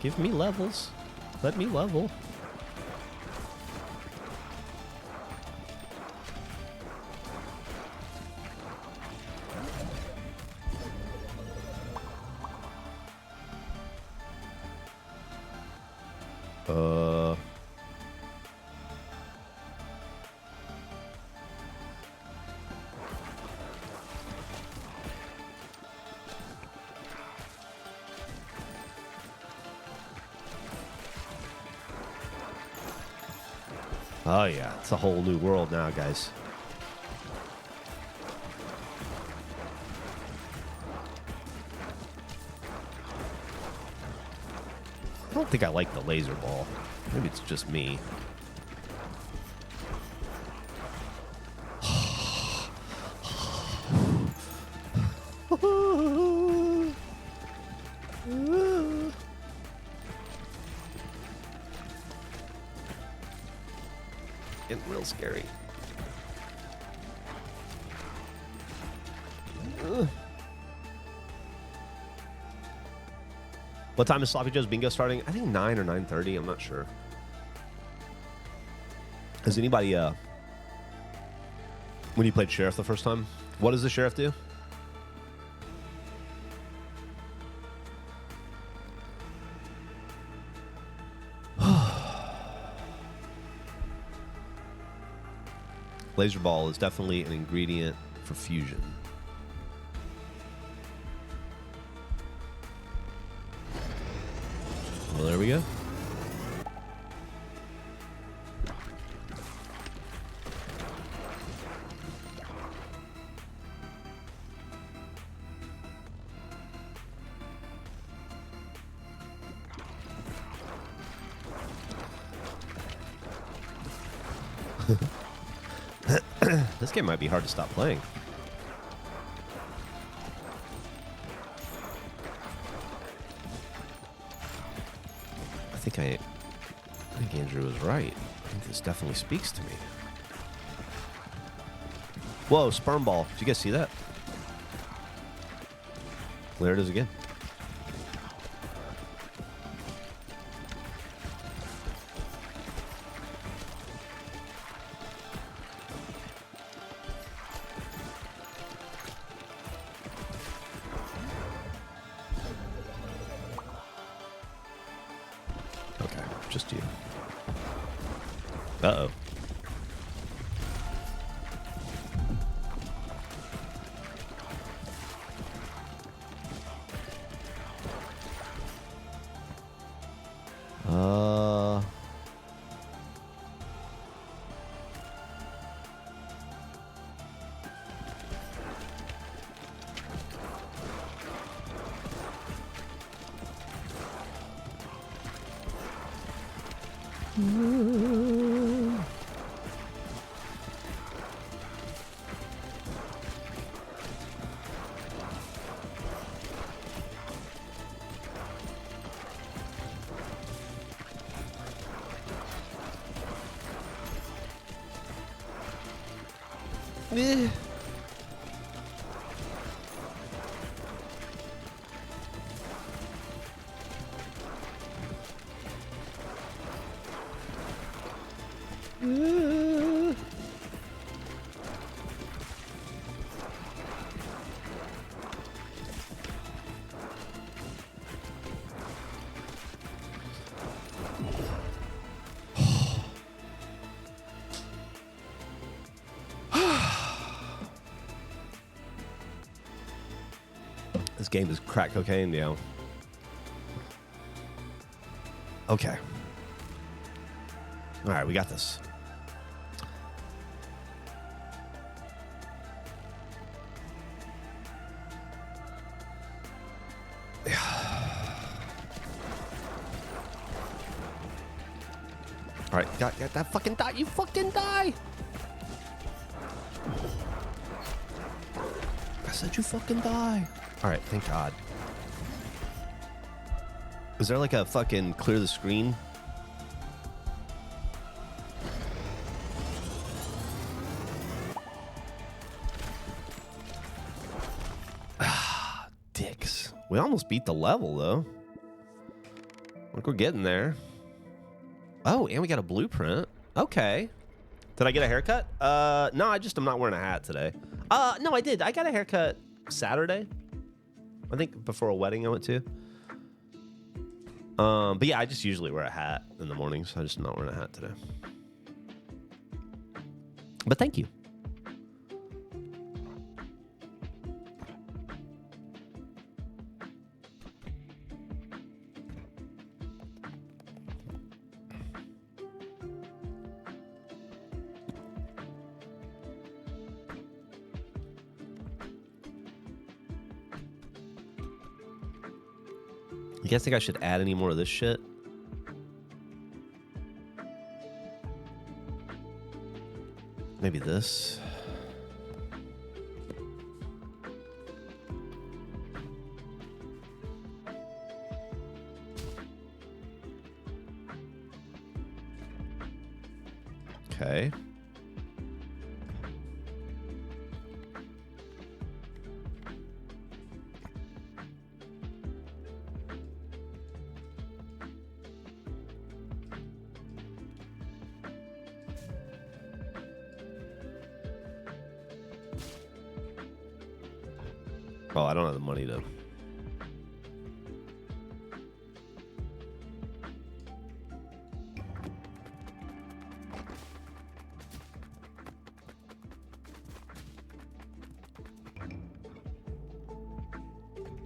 Give me levels. Let me level. Oh yeah, it's a whole new world now, guys. I don't think I like the laser ball. Maybe it's just me. Getting real scary. What time is Sloppy Joe's Bingo starting? I think 9 or 9:30. I'm not sure. Has anybody, when you played Sheriff the first time, what does the Sheriff do? Laser ball is definitely an ingredient for fusion. Well, there we go. This game might be hard to stop playing. I think Andrew was right. I think this definitely speaks to me. Whoa, sperm ball. Did you guys see that? There it is again. Just you. Uh-oh. This game is crack cocaine, yo. Okay. All right, we got this. All right, got that fucking die. You fucking die. I said you fucking die. All right, thank God. Is there like a fucking clear the screen? Ah, dicks. We almost beat the level though. Like we're getting there. Oh, and we got a blueprint. Okay. Did I get a haircut? No, I'm not wearing a hat today. No, I did. I got a haircut Saturday. I think before a wedding I went to. But yeah, I just usually wear a hat in the mornings. I just am not wearing a hat today. But thank you. You guys think I should add any more of this shit? Maybe this. Okay. Oh, I don't have the money to.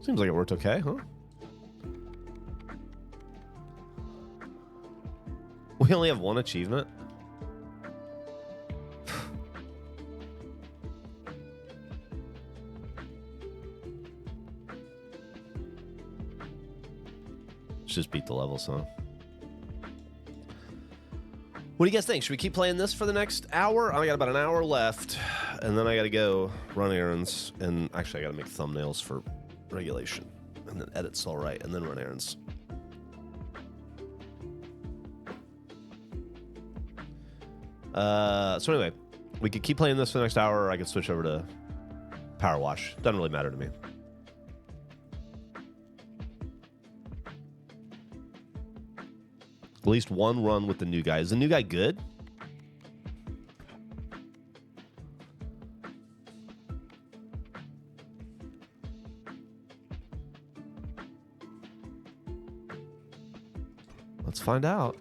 Seems like it worked okay, huh? We only have one achievement. Just beat the levels, huh? What do you guys think? Should we keep playing this for the next hour? I got about an hour left, and then I got to go run errands, and actually I got to make thumbnails for regulation, and then edit Soul Right, and then run errands. So anyway, we could keep playing this for the next hour, or I could switch over to PowerWash. Doesn't really matter to me. At least one run with the new guy. Is the new guy good? Let's find out.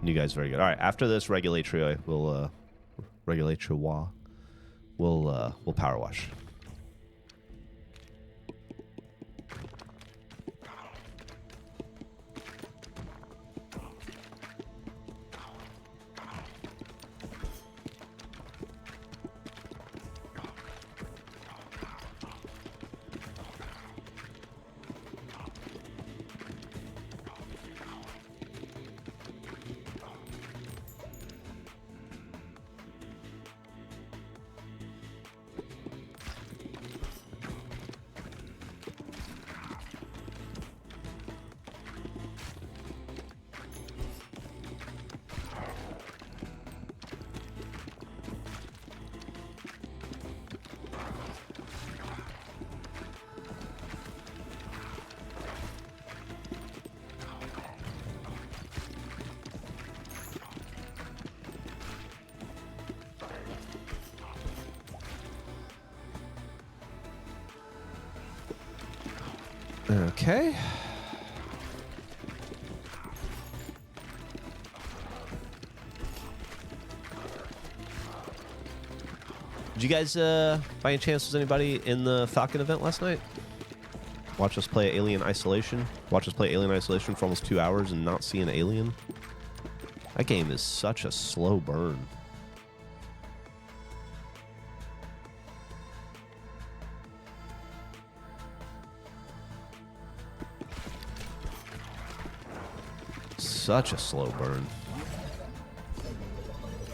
New guy's very good. All right, after this regulatory, we'll power wash. Okay. Did you guys, by any chance, was anybody in the Falcon event last night? Watch us play Alien Isolation? Watch us play Alien Isolation for almost 2 hours and not see an alien? That game is such a slow burn. Such a slow burn.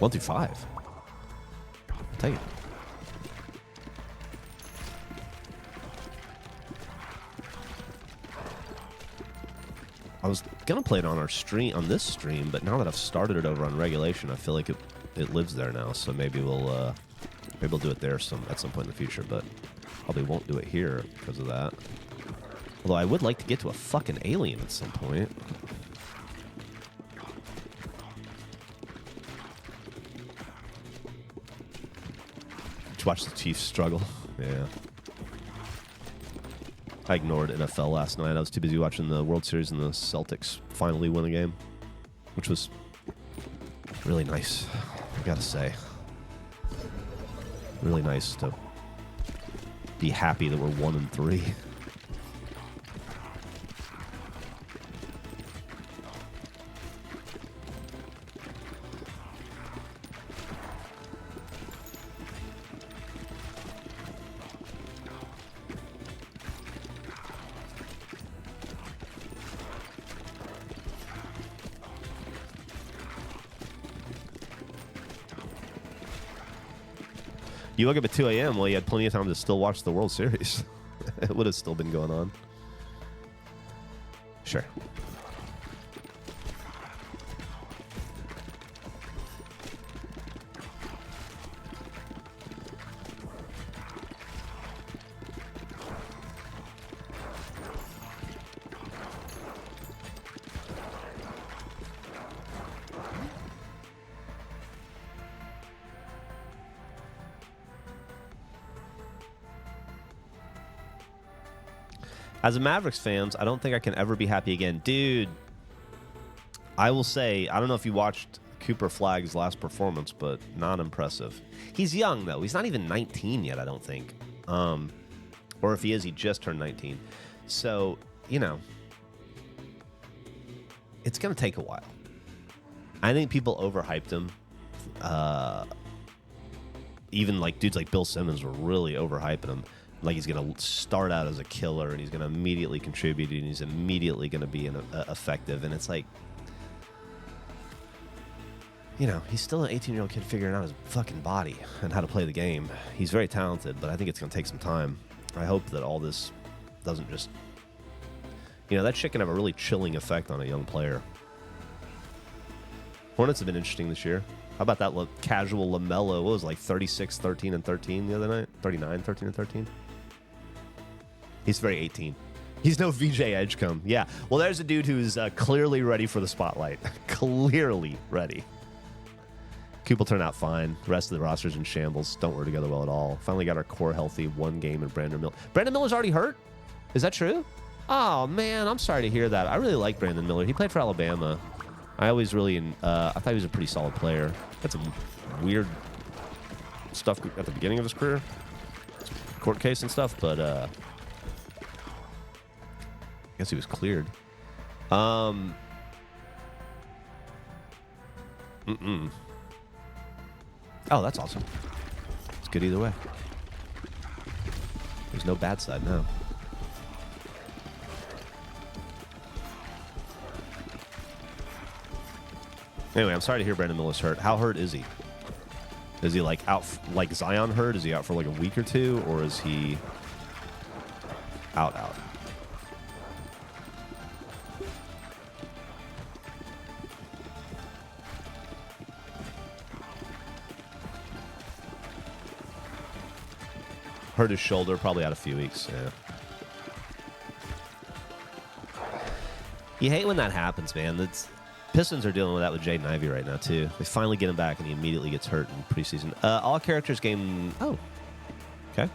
1 through 5. I'll take it. I was gonna play it on our stream, on this stream, but now that I've started it over on Regulation, I feel like it lives there now. So maybe we'll do it there at some point in the future, but probably won't do it here because of that. Although I would like to get to a fucking alien at some point. Did you watch the Chiefs struggle? Yeah. I ignored NFL last night. I was too busy watching the World Series and the Celtics finally win a game, which was really nice, I gotta say. Really nice to be happy that we're 1-3. You woke up at 2 a.m. Well, you had plenty of time to still watch the World Series. It would have still been going on. Sure. As a Mavericks fans, I don't think I can ever be happy again. Dude, I will say, I don't know if you watched Cooper Flagg's last performance, but not impressive. He's young, though. He's not even 19 yet, I don't think. Or if he is, he just turned 19. So, you know, it's going to take a while. I think people overhyped him. Even like dudes like Bill Simmons were really overhyping him. Like he's going to start out as a killer and he's going to immediately contribute and he's immediately going to be effective. And it's like, you know, he's still an 18-year-old kid figuring out his fucking body and how to play the game. He's very talented, but I think it's going to take some time. I hope that all this doesn't just, you know, that shit can have a really chilling effect on a young player. Hornets have been interesting this year. How about that casual LaMelo? What was it, like 36, 13, and 13 the other night? 39, 13, and 13? He's very 18. He's no VJ Edgecombe. Yeah. Well, there's a dude who's clearly ready for the spotlight. Clearly ready. Coop will turn out fine. The rest of the roster's in shambles. Don't work together well at all. Finally got our core healthy. One game and Brandon Miller. Brandon Miller's already hurt? Is that true? Oh, man. I'm sorry to hear that. I really like Brandon Miller. He played for Alabama. I always really, I thought he was a pretty solid player. Had some weird stuff at the beginning of his career. Court case and stuff, but I guess he was cleared. Oh, that's awesome. It's good either way. There's no bad side now. Anyway, I'm sorry to hear Brandon Miller's hurt. How hurt is he? Is he like out, like Zion hurt? Is he out for like a week or two, or is he out? Hurt his shoulder, probably out a few weeks. Yeah. You hate when that happens, man. Pistons are dealing with that with Jaden Ivey right now, too. They finally get him back, and he immediately gets hurt in preseason. All characters game... Oh. Okay.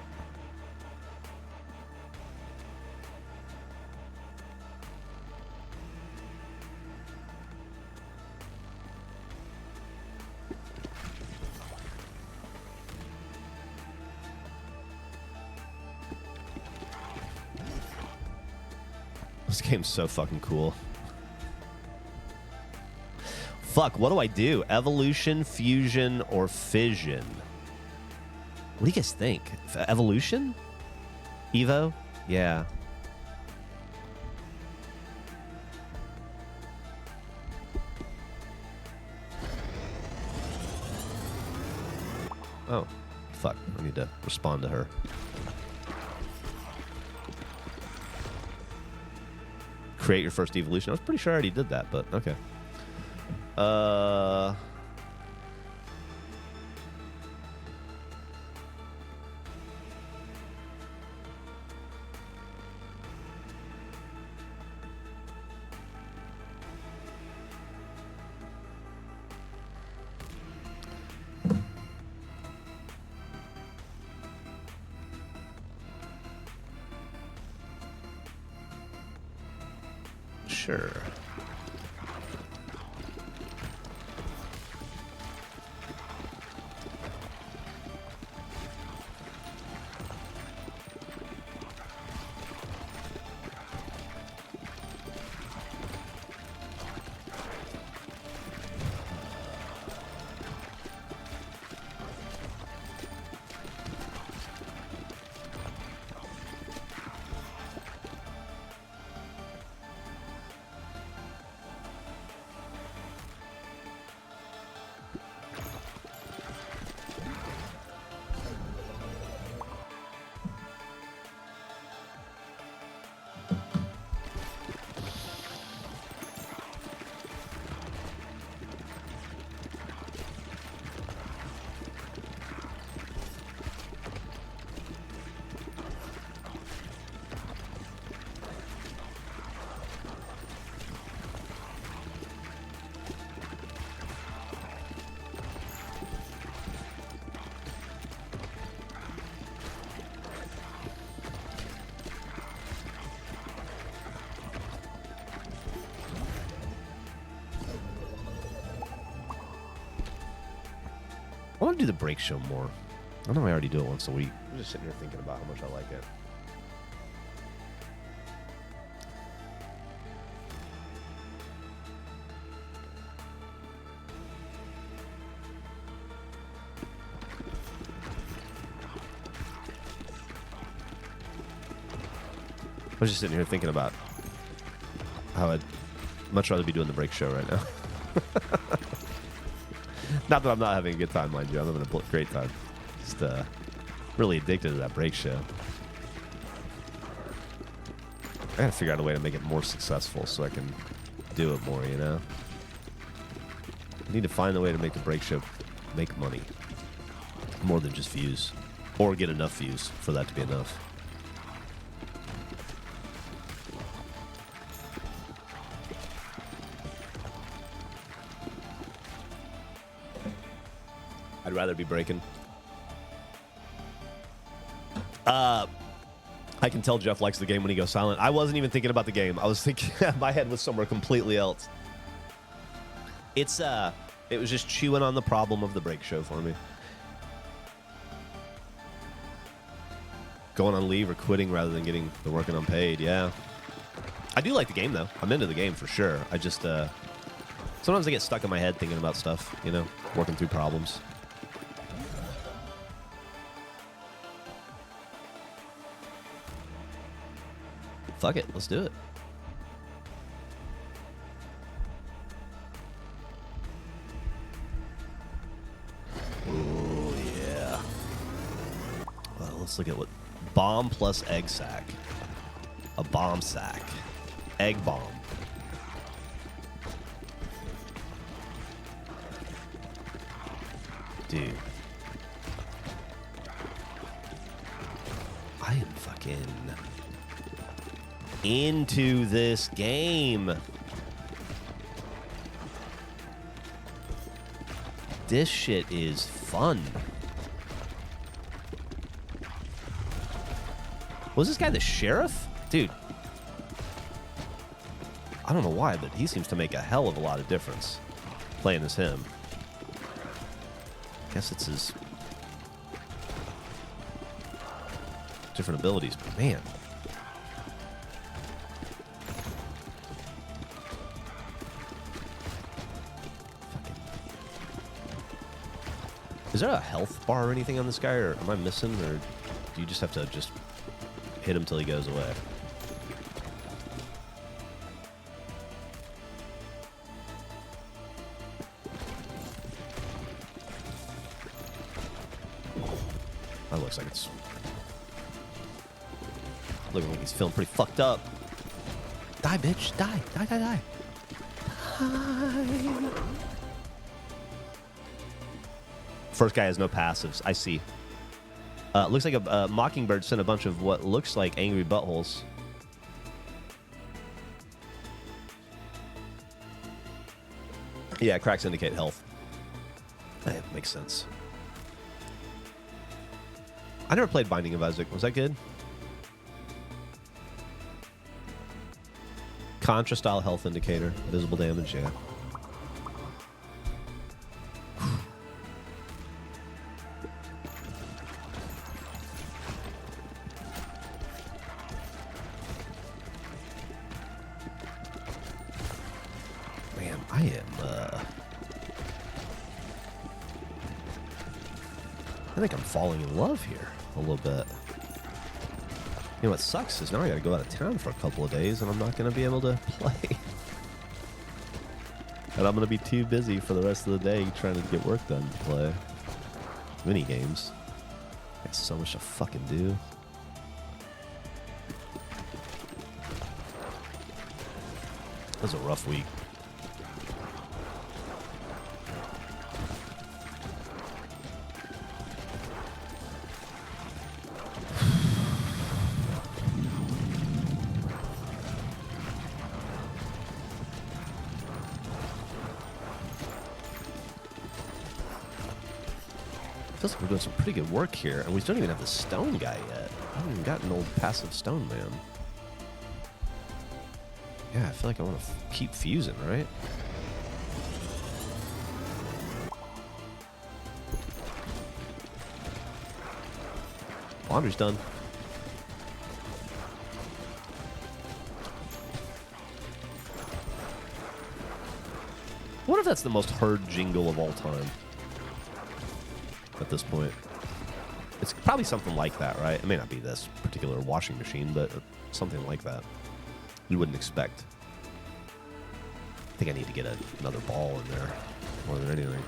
This game's so fucking cool. Fuck, what do I do? Evolution, fusion, or fission? What do you guys think? Evolution? Evo? Yeah. Oh, fuck. I need to respond to her. Create your first evolution. I was pretty sure I already did that, but okay. Sure. I want to do the break show more. I know I already do it once a week. I'm just sitting here thinking about how much I like it. I was just sitting here thinking about how I'd much rather be doing the break show right now. Not that I'm not having a good time, mind you. I'm having a great time. Just really addicted to that break show. I gotta figure out a way to make it more successful so I can do it more, you know? I need to find a way to make the break show make money. More than just views. Or get enough views for that to be enough. I'd rather be breaking. I can tell Geoff likes the game when he goes silent. I wasn't even thinking about the game. I was thinking my head was somewhere completely else. It was just chewing on the problem of the break show for me. Going on leave or quitting rather than getting the working unpaid, yeah. I do like the game though. I'm into the game for sure. I just sometimes I get stuck in my head thinking about stuff, you know, working through problems. Fuck it, let's do it. Oh, yeah. Well, let's look at what... Bomb plus egg sack. A bomb sack. Egg bomb. Dude. I am fucking... into this game. This shit is fun. Was this guy the sheriff? Dude. I don't know why, but he seems to make a hell of a lot of difference playing as him. Guess it's his different abilities, but man. Is there a health bar or anything on this guy, or am I missing, or do you just have to just hit him till he goes away? That looks like it's looking like he's feeling pretty fucked up. Die, bitch! Die! Die! Die! Die! Die! First guy has no passives. I see. Looks like a Mockingbird sent a bunch of what looks like angry buttholes. Yeah, cracks indicate health. That makes sense. I never played Binding of Isaac. Was that good? Contra style health indicator. Visible damage, yeah. Man, I think I'm falling in love here a little bit. You know what sucks is now I gotta go out of town for a couple of days and I'm not gonna be able to play. And I'm gonna be too busy for the rest of the day trying to get work done to play mini games. Got so much to fucking do. That was a rough week. Feels like we're doing some pretty good work here, and we don't even have the stone guy yet. I haven't even got an old passive stone man. Yeah, I feel like I want to keep fusing, right? Laundry's done. What if that's the most heard jingle of all time? At this point, it's probably something like that, right? It may not be this particular washing machine, but something like that. You wouldn't expect. I think I need to get another ball in there more than anything.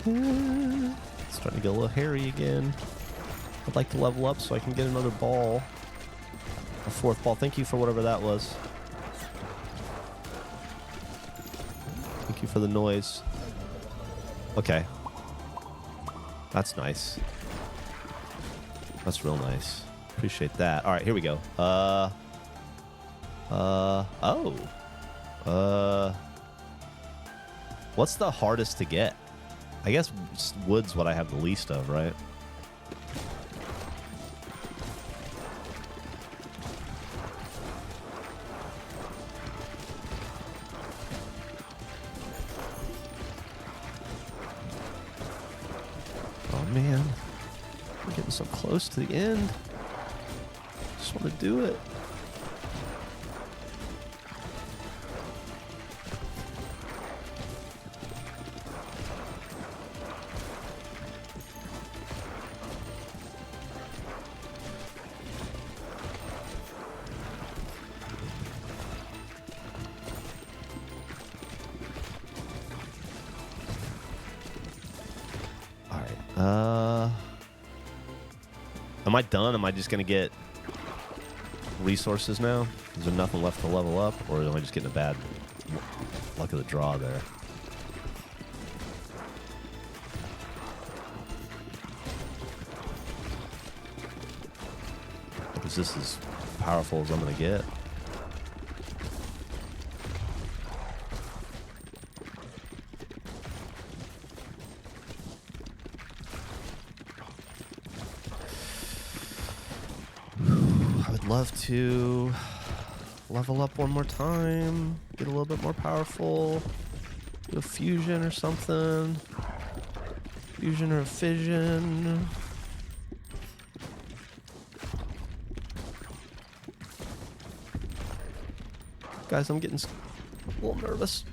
It's starting to get a little hairy again. I'd like to level up so I can get another ball. A fourth ball. Thank you for whatever that was. Thank you for the noise. Okay. That's nice. That's real nice. Appreciate that. All right, here we go. What's the hardest to get? I guess wood's what I have the least of, right? Oh man, we're getting so close to the end. Just want to do it. Am I done? Am I just going to get resources now? Is there nothing left to level up? Or am I just getting a bad luck of the draw there? Is this as powerful as I'm going to get? love to level up one more time, get a little bit more powerful, do a fusion or something. Fusion or fission. Guys, I'm getting a little nervous.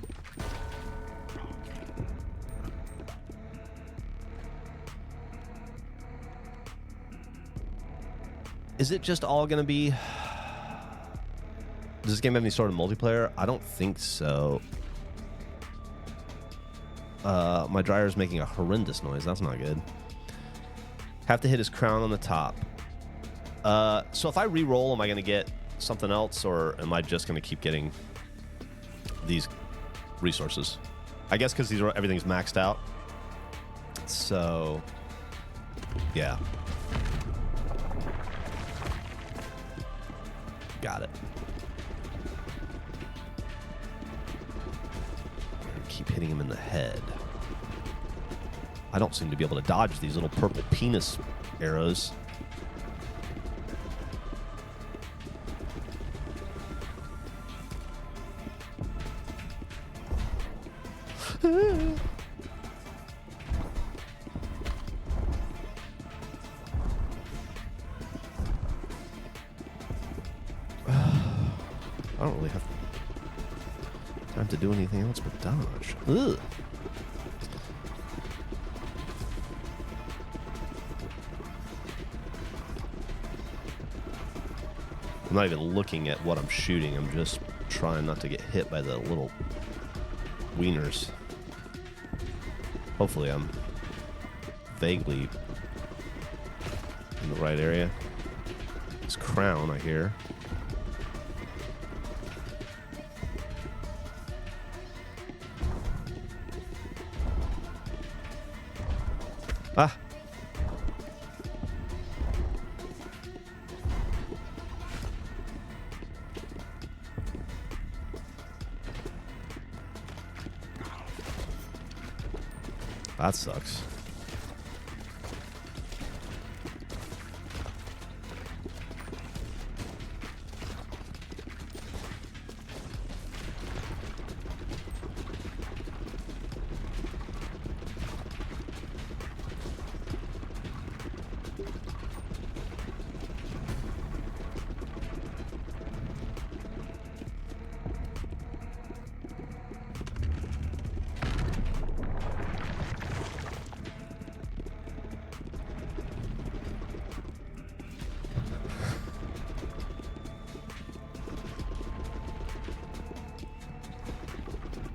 Is it just all going to be... Does this game have any sort of multiplayer? I don't think so. My dryer's making a horrendous noise. That's not good. Have to hit his crown on the top. So if I re-roll, am I going to get something else, or am I just going to keep getting these resources? I guess because everything's maxed out. So, yeah. Got it. Keep hitting him in the head. I don't seem to be able to dodge these little purple penis arrows. I don't really have time to do anything else but dodge. Ugh. I'm not even looking at what I'm shooting. I'm just trying not to get hit by the little wieners. Hopefully I'm vaguely in the right area. His crown, I hear. Ah! That sucks.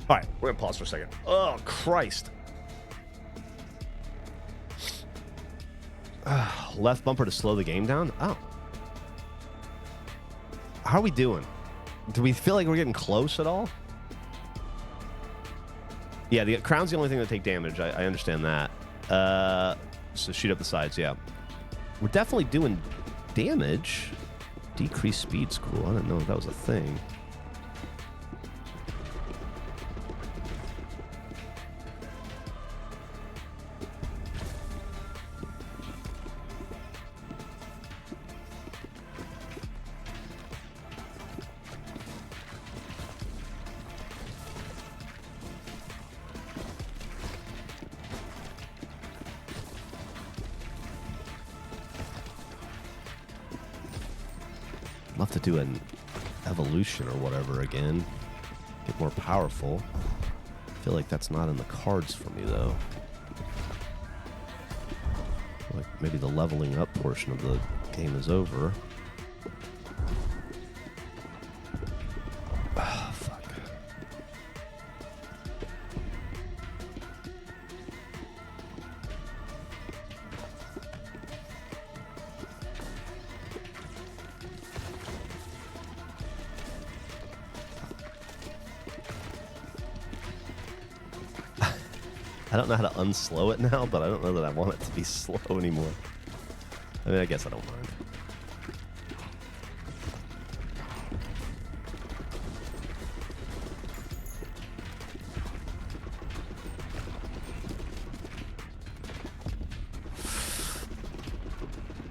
All right, we're gonna pause for a second. Oh, Christ. Left bumper to slow the game down? Oh. How are we doing? Do we feel like we're getting close at all? Yeah, the crown's the only thing that take damage. I understand that. So shoot up the sides, yeah. We're definitely doing damage. Decreased speed's cool. I didn't know if that was a thing. Love to do an evolution or whatever again. Get more powerful. I feel like that's not in the cards for me though. Like maybe the leveling up portion of the game is over. Ah, fuck. I don't know how to unslow it now, but I don't know that I want it to be slow anymore. I mean, I guess I don't mind.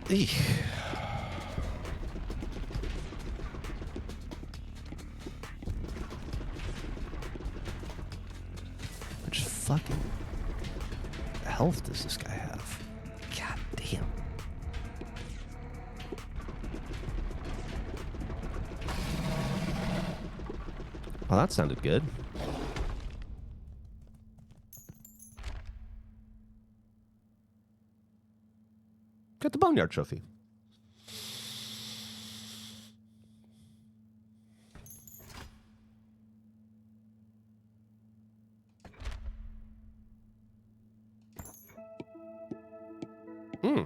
Eek. fucking health does this guy have? God damn. Well, that sounded good. Got the boneyard trophy. Hmm.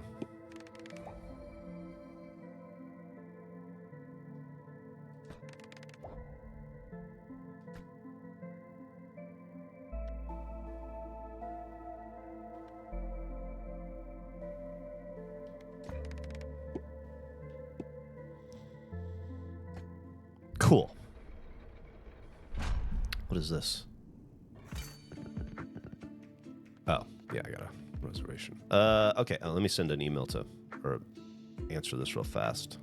Cool. What is this? Oh, yeah, I got a reservation. Okay, let me send an email to, or answer this real fast.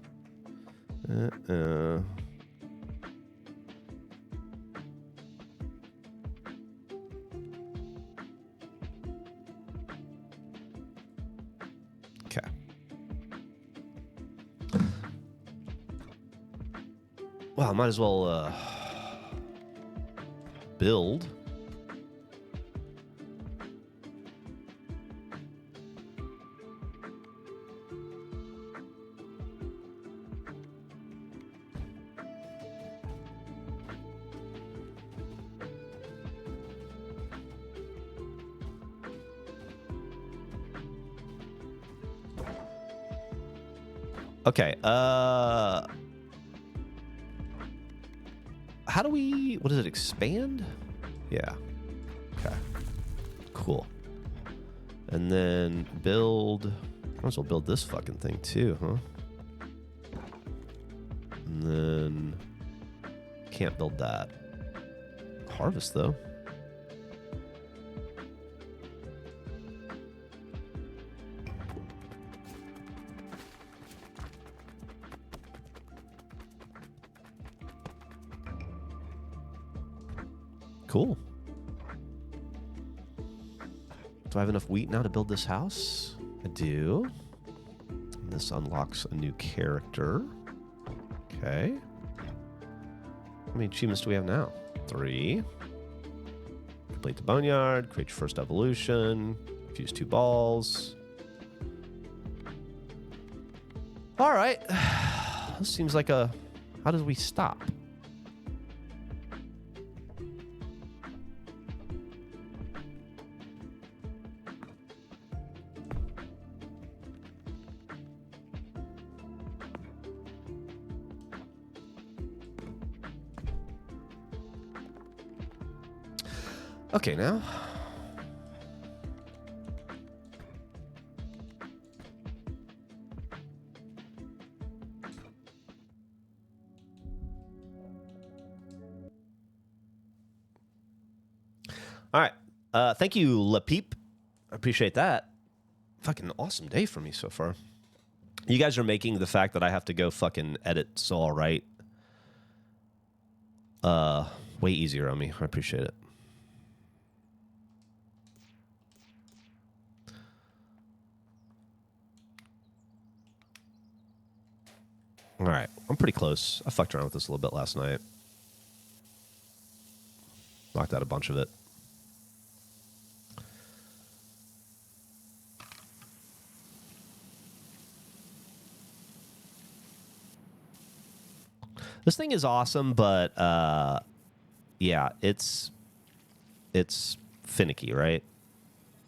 Okay. Well, I might as well build. Okay, how do we, what is it, expand? Yeah. Okay. Cool. And then build, might as well build this fucking thing too, huh? And then, can't build that. Harvest though. Cool. Do I have enough wheat now to build this house? I do. And this unlocks a new character. Okay. How many achievements do we have now? 3. Complete the boneyard. Create your first evolution. Fuse 2 balls. All right. This seems like a... How do we stop? Okay, now. All right. Thank you, LaPeep. I appreciate that. Fucking awesome day for me so far. You guys are making the fact that I have to go fucking edit So All Right way easier on me. I appreciate it. All right. I'm pretty close. I fucked around with this a little bit last night. Knocked out a bunch of it. This thing is awesome, but yeah, it's finicky, right?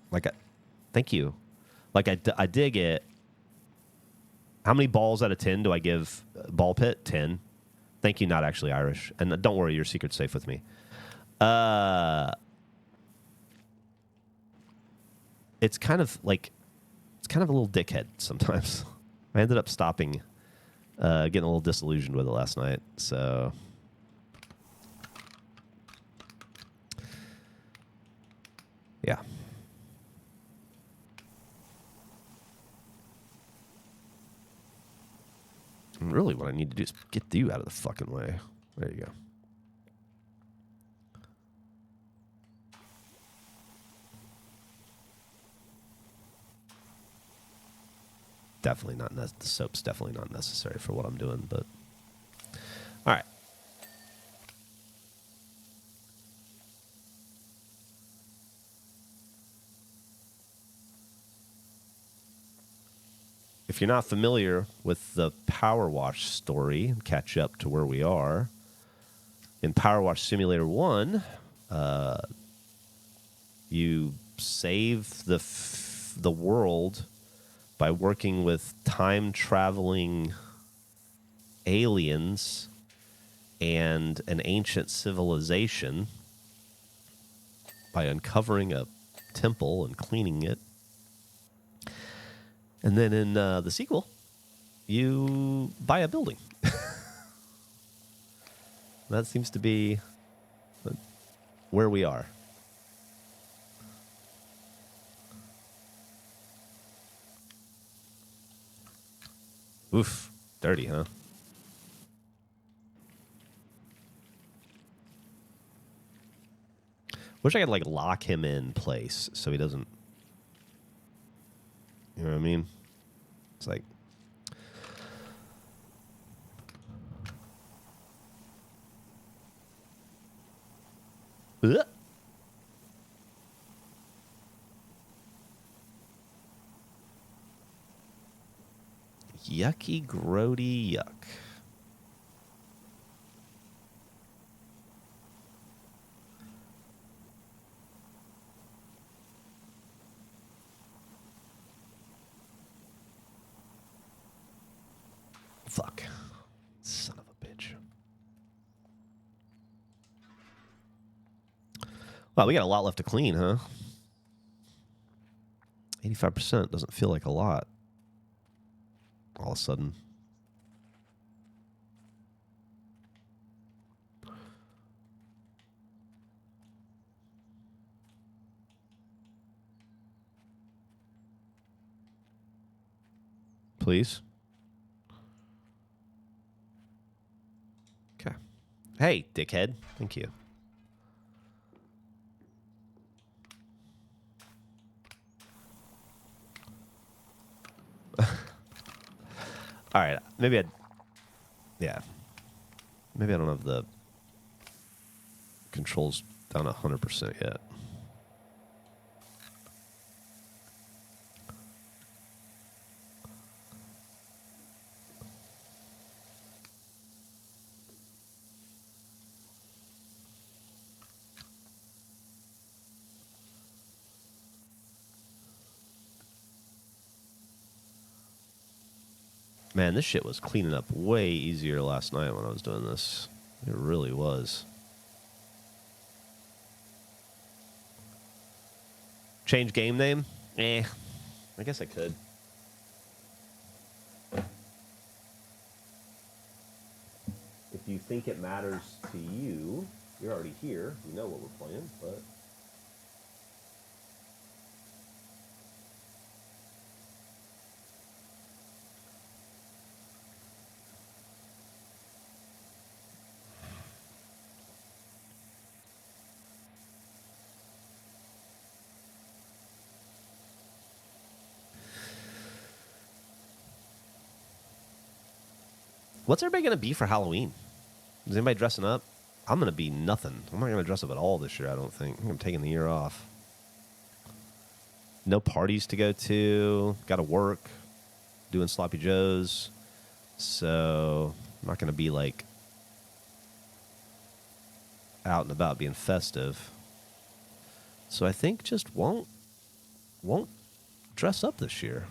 Like, thank you. Like, I dig it. How many balls out of 10 do I give Ball Pit? 10. Thank you, not actually Irish. And don't worry, your secret's safe with me. It's kind of like, it's kind of a little dickhead sometimes. I ended up stopping, getting a little disillusioned with it last night. So, yeah. And really, what I need to do is get you out of the fucking way. There you go. definitely not the soap's definitely not necessary for what I'm doing, but all right. If you're not familiar with the PowerWash story, catch up to where we are. In PowerWash Simulator 1, you save the world by working with time-traveling aliens and an ancient civilization by uncovering a temple and cleaning it. And then in the sequel, you buy a building. That seems to be where we are. Oof, dirty, huh? Wish I could like lock him in place so he doesn't. You know what I mean? It's like. Ugh. Yucky, grody, yuck. Fuck. Son of a bitch. Wow, we got a lot left to clean, huh? 85% doesn't feel like a lot. All of a sudden. Please. Okay. Hey, dickhead. Thank you. All right. Maybe I don't have the controls down 100% yet. Man, this shit was cleaning up way easier last night when I was doing this. It really was. Change game name? I guess I could. If you think it matters to you, you're already here. You know what we're playing, but... What's everybody going to be for Halloween? Is anybody dressing up? I'm going to be nothing. I'm not going to dress up at all this year, I don't think. I think I'm taking the year off. No parties to go to. Got to work. Doing Sloppy Joes. So I'm not going to be like out and about being festive. So I think just won't dress up this year.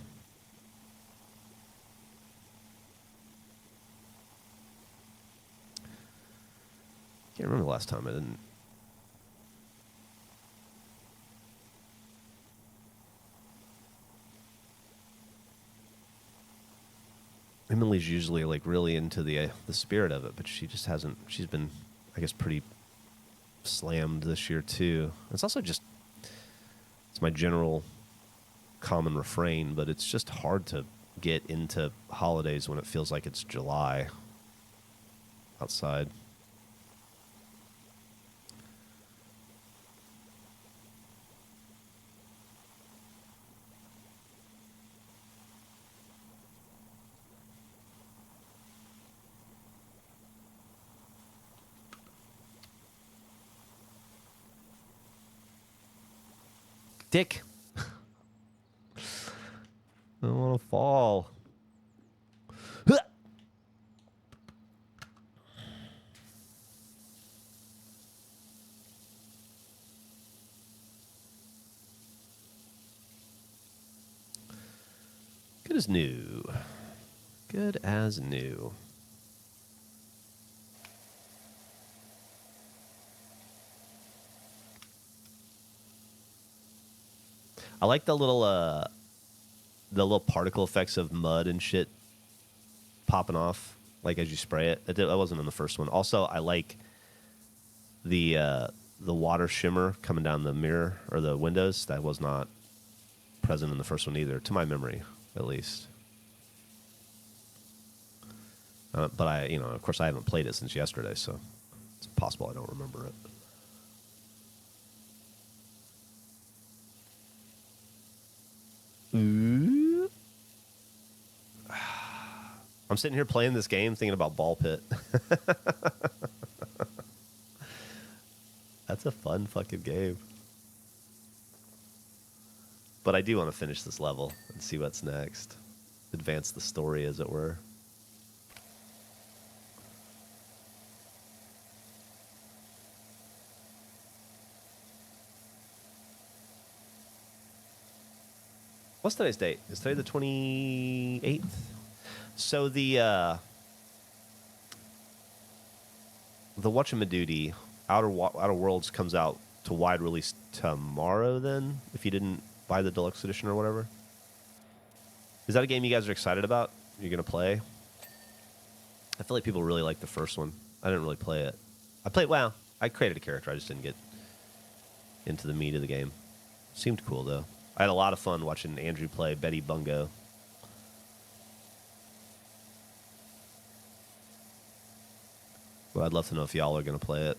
Can't remember the last time I didn't. Emily's usually like really into the spirit of it, but she just hasn't. She's been, I guess, pretty slammed this year too. It's also just, it's my general common refrain, but it's just hard to get into holidays when it feels like it's July outside. Dick. I don't want to fall. Good as new. Good as new. I like the little particle effects of mud and shit popping off, like as you spray it. That wasn't in the first one. Also, I like the water shimmer coming down the mirror or the windows. That was not present in the first one either, to my memory, at least. But of course, I haven't played it since yesterday, so it's possible I don't remember it. Ooh. I'm sitting here playing this game thinking about Ball Pit. That's a fun fucking game. But I do want to finish this level and see what's next. Advance the story, as it were. What's today's date? Is today the 28th? So the whatchamadoodie, Outer Worlds comes out to wide release tomorrow then, if you didn't buy the deluxe edition or whatever. Is that a game you guys are excited about? You're going to play? I feel like people really like the first one. I didn't really play it. I created a character. I just didn't get into the meat of the game. Seemed cool, though. I had a lot of fun watching Andrew play Betty Bungo. Well, I'd love to know if y'all are going to play it.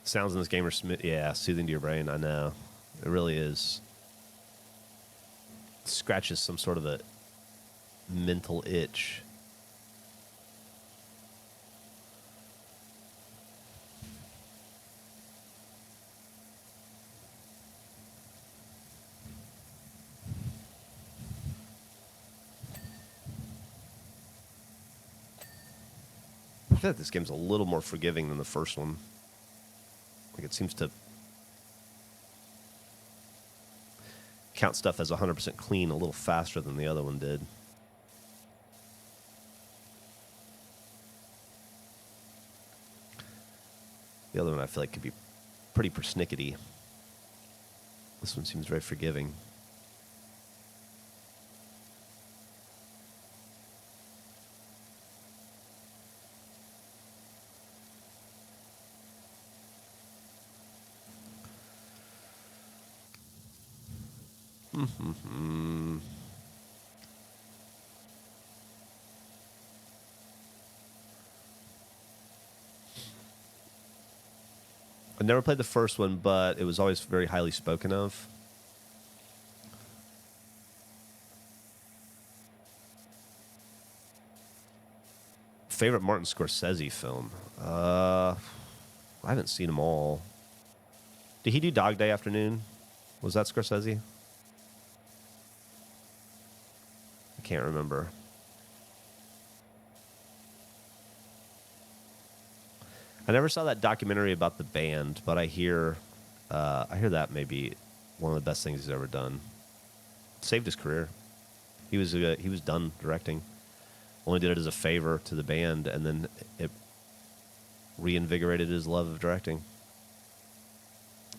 Sounds in this game are soothing to your brain. I know. It really is. It scratches some sort of a mental itch. I feel like this game's a little more forgiving than the first one. Like, it seems to count stuff as 100% clean a little faster than the other one did. The other one I feel like could be pretty persnickety. This one seems very forgiving. I never played the first one, but it was always very highly spoken of. Favorite Martin Scorsese film? I haven't seen them all. Did he do Dog Day Afternoon? Was that Scorsese? I can't remember. I never saw that documentary about the band, but I hear that may be one of the best things he's ever done. Saved his career. He was done directing. Only did it as a favor to the band, and then it reinvigorated his love of directing.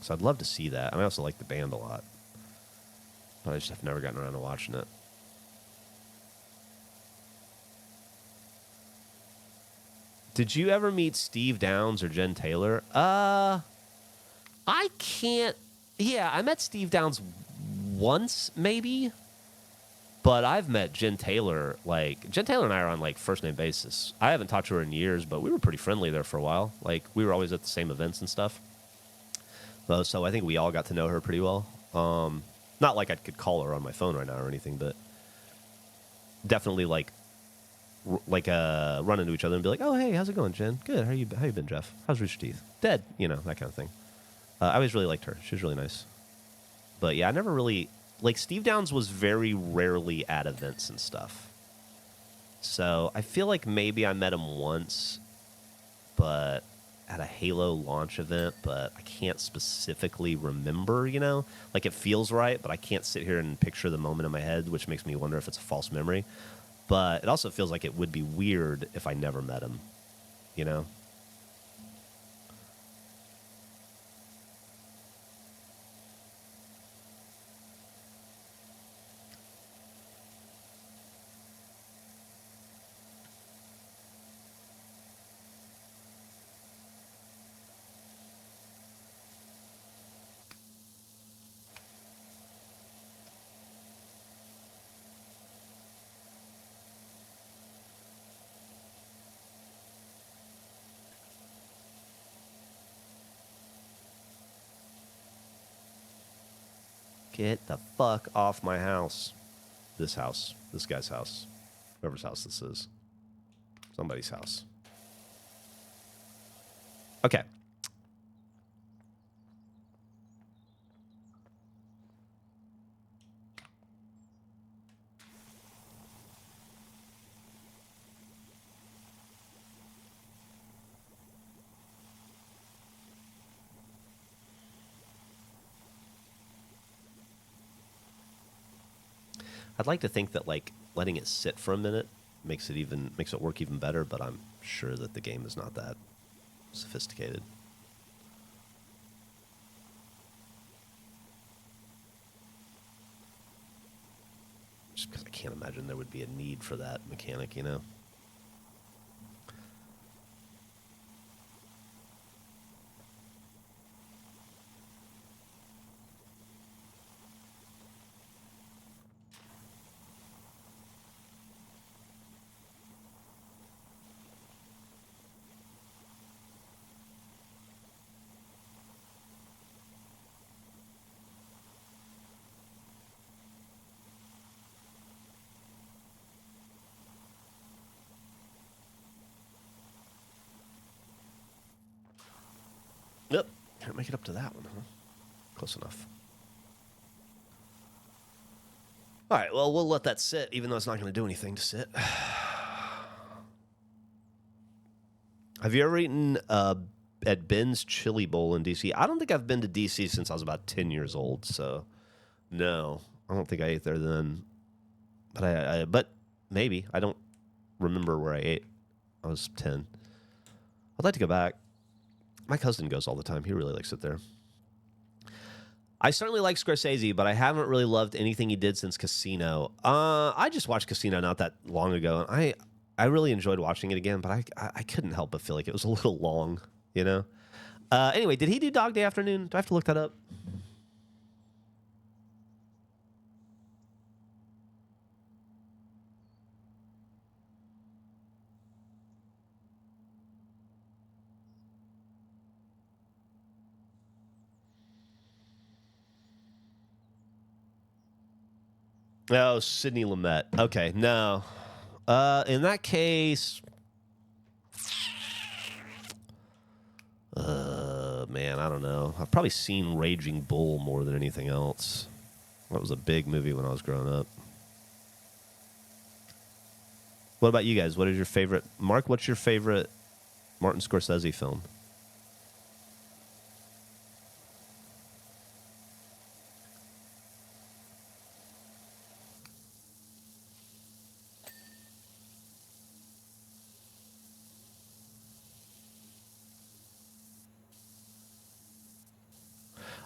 So I'd love to see that. I also like the band a lot, but I just have never gotten around to watching it. Did you ever meet Steve Downes or Jen Taylor? I can't. Yeah, I met Steve Downes once, maybe. But I've met Jen Taylor. Jen Taylor and I are on first name basis. I haven't talked to her in years, but we were pretty friendly there for a while. We were always at the same events and stuff. So I think we all got to know her pretty well. Not like I could call her on my phone right now or anything, but definitely run into each other and be like, "Oh, hey, how's it going, Jen? Good. How you been, Geoff? How's Rooster Teeth? Dead. That kind of thing." I always really liked her. She was really nice. But yeah, I never really like Steve Downs was very rarely at events and stuff. So I feel like maybe I met him once, but at a Halo launch event, but I can't specifically remember, you know? Like it feels right, but I can't sit here and picture the moment in my head, which makes me wonder if it's a false memory. But it also feels like it would be weird if I never met him, you know? Get the fuck off my house. This house. This guy's house. Whoever's house this is. Somebody's house. Okay. I'd like to think that like letting it sit for a minute makes it work even better, but I'm sure that the game is not that sophisticated. Just because I can't imagine there would be a need for that mechanic, you know? Yep. Can't make it up to that one, huh? Close enough. All right, well, we'll let that sit, even though it's not going to do anything to sit. Have you ever eaten at Ben's Chili Bowl in D.C.? I don't think I've been to D.C. since I was about 10 years old, so no. I don't think I ate there then. But but maybe. I don't remember where I ate. I was 10. I'd like to go back. My cousin goes all the time. He really likes it there. I certainly like Scorsese, but I haven't really loved anything he did since Casino. I just watched Casino not that long ago, and I really enjoyed watching it again, but I couldn't help but feel like it was a little long, you know? Anyway, did he do Dog Day Afternoon? Do I have to look that up? Oh, Sidney Lumet. Okay, no. In that case, man, I don't know. I've probably seen Raging Bull more than anything else. That was a big movie when I was growing up. What about you guys? What is your favorite? Mark, what's your favorite Martin Scorsese film?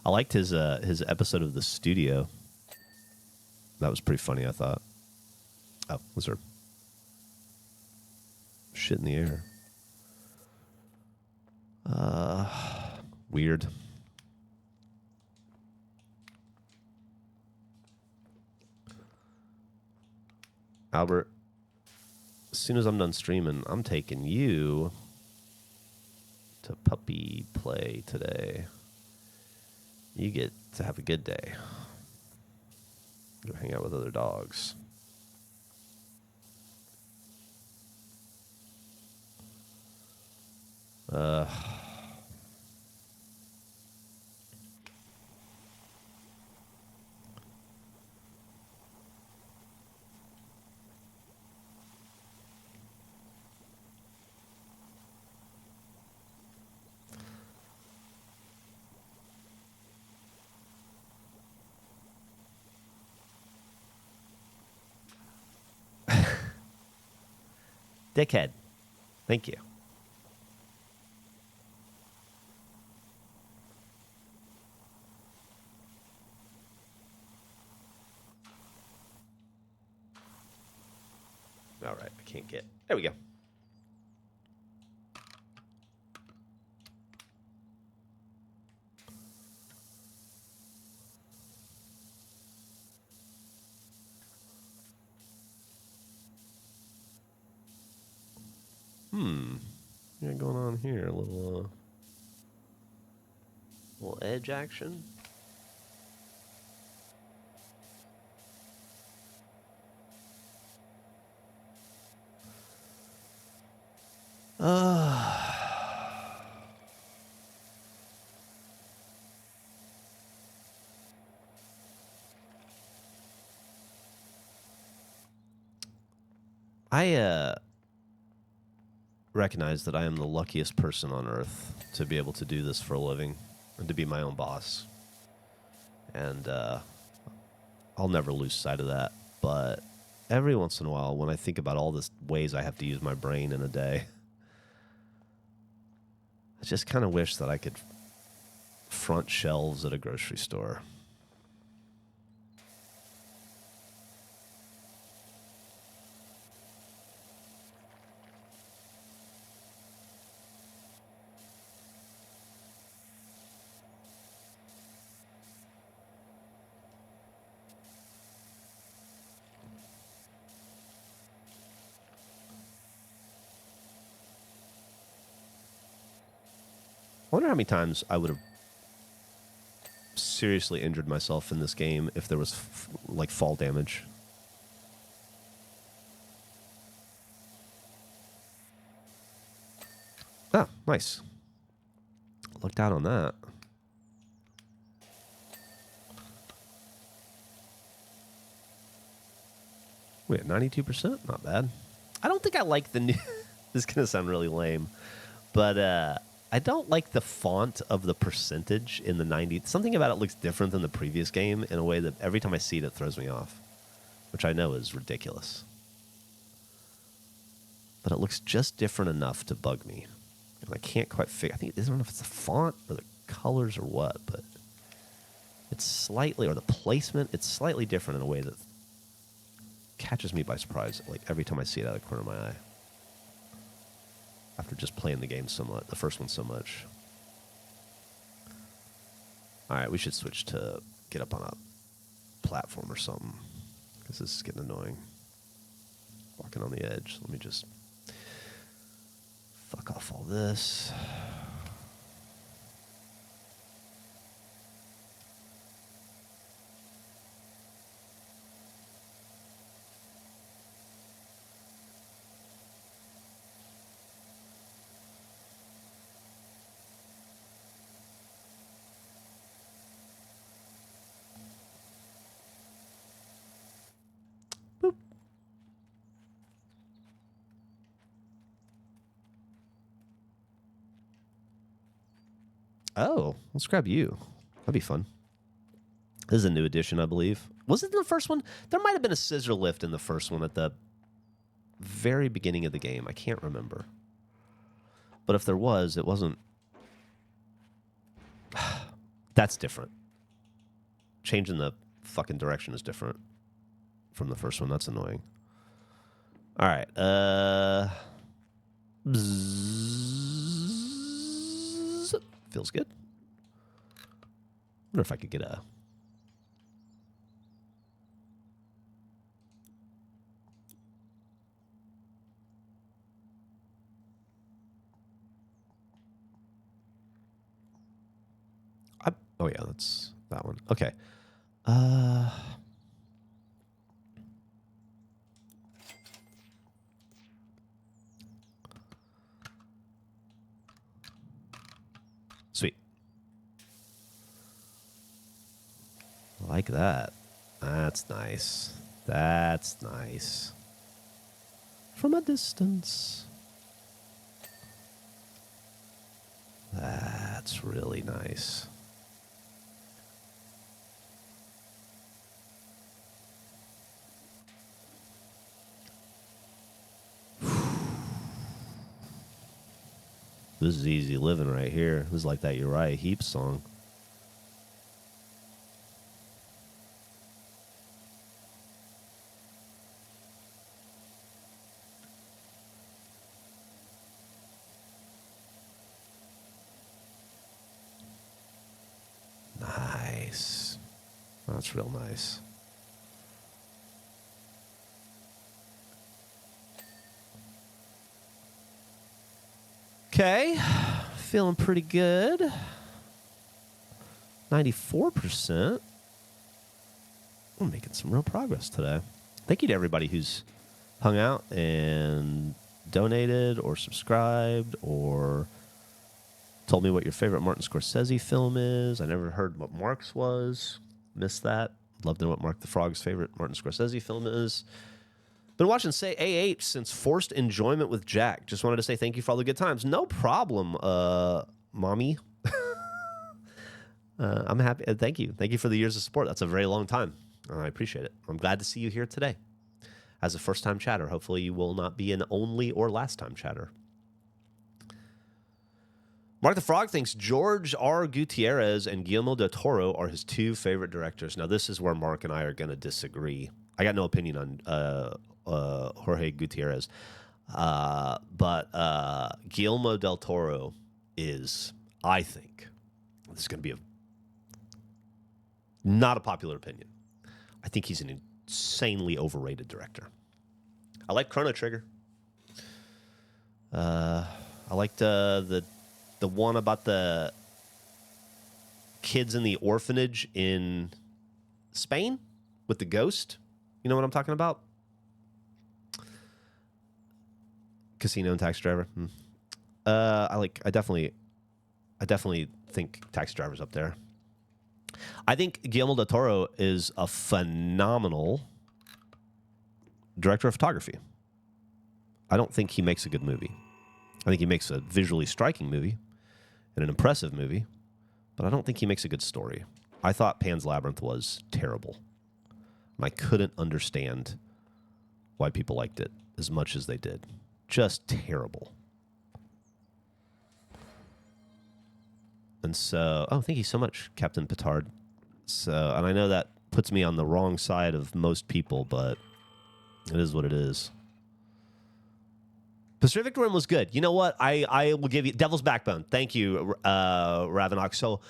I liked his episode of The Studio. That was pretty funny, I thought. Oh, was there shit in the air? Weird. Albert, as soon as I'm done streaming, I'm taking you to puppy play today. You get to have a good day. Go hang out with other dogs. Dickhead. Thank you. All right, I can't get. There we go. What's going on here? A little edge action. I recognize that I am the luckiest person on earth to be able to do this for a living and to be my own boss. And I'll never lose sight of that. But every once in a while, when I think about all the ways I have to use my brain in a day, I just kind of wish that I could front shelves at a grocery store. I wonder how many times I would have seriously injured myself in this game if there was like fall damage. Ah, nice. Looked out on that. Wait, 92%? Not bad. I don't think I like the new... This is going to sound really lame, but I don't like the font of the percentage in the 90. Something about it looks different than the previous game in a way that every time I see it, it throws me off, which I know is ridiculous. But it looks just different enough to bug me. And I can't quite figure... I don't know if it's the font or the colors or what, but it's slightly... Or the placement, it's slightly different in a way that catches me by surprise, like every time I see it out of the corner of my eye. After just playing the game so much, the first one so much. All right, we should switch to get up on a platform or something, because this is getting annoying. Walking on the edge. Let me just fuck off all this. Oh, let's grab you. That'd be fun. This is a new edition, I believe. Was it in the first one? There might have been a scissor lift in the first one at the very beginning of the game. I can't remember. But if there was, it wasn't... That's different. Changing the fucking direction is different from the first one. That's annoying. All right. Feels good. Wonder if I could get a... Oh, yeah, that's that one. Okay. Sweet. Like that. That's nice. That's nice. From a distance. That's really nice. This is easy living right here. This is like that Uriah Heep song. Nice. That's real nice. Okay. Feeling pretty good. 94%. We're making some real progress today. Thank you to everybody who's hung out and donated or subscribed or told me what your favorite Martin Scorsese film is. I never heard what Mark's was. Missed that. Love to know what Mark the Frog's favorite Martin Scorsese film is. Been watching Say AH since Forced Enjoyment with Jack. Just wanted to say thank you for all the good times. No problem, mommy. I'm happy. Thank you. Thank you for the years of support. That's a very long time. I appreciate it. I'm glad to see you here today as a first-time chatter. Hopefully you will not be an only or last-time chatter. Mark the Frog thinks George R. Gutierrez and Guillermo del Toro are his two favorite directors. Now, this is where Mark and I are going to disagree. I got no opinion on Jorge Gutierrez. But Guillermo del Toro is, I think, this is going to be not a popular opinion. I think he's an insanely overrated director. I like Chrono Trigger. I liked the one about the kids in the orphanage in Spain with the ghost. You know what I'm talking about? Casino and Taxi Driver. I definitely think Taxi Driver's up there. I think Guillermo del Toro is a phenomenal director of photography. I don't think he makes a good movie. I think he makes a visually striking movie and an impressive movie, but I don't think he makes a good story. I thought Pan's Labyrinth was terrible. And I couldn't understand why people liked it as much as they did. Just terrible. And so, thank you so much, Captain Petard. So, and I know that puts me on the wrong side of most people, but it is what it is. Pacific Rim was good. You know what? I will give you Devil's Backbone. Thank you, Ravenox. So,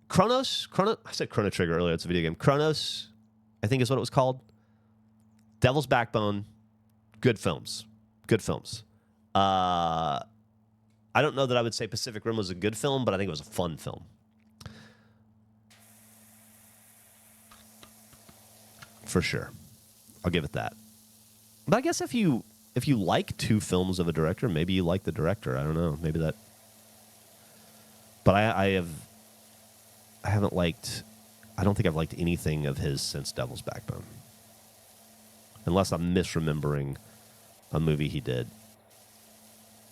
Chronos. I said Chrono Trigger earlier. It's a video game. Chronos, I think is what it was called. Devil's Backbone. Good films. Good films. I don't know that I would say Pacific Rim was a good film, but I think it was a fun film. For sure. I'll give it that. But I guess if you like two films of a director, maybe you like the director. I don't know. Maybe that. But I haven't liked. I don't think I've liked anything of his since Devil's Backbone, unless I'm misremembering a movie he did,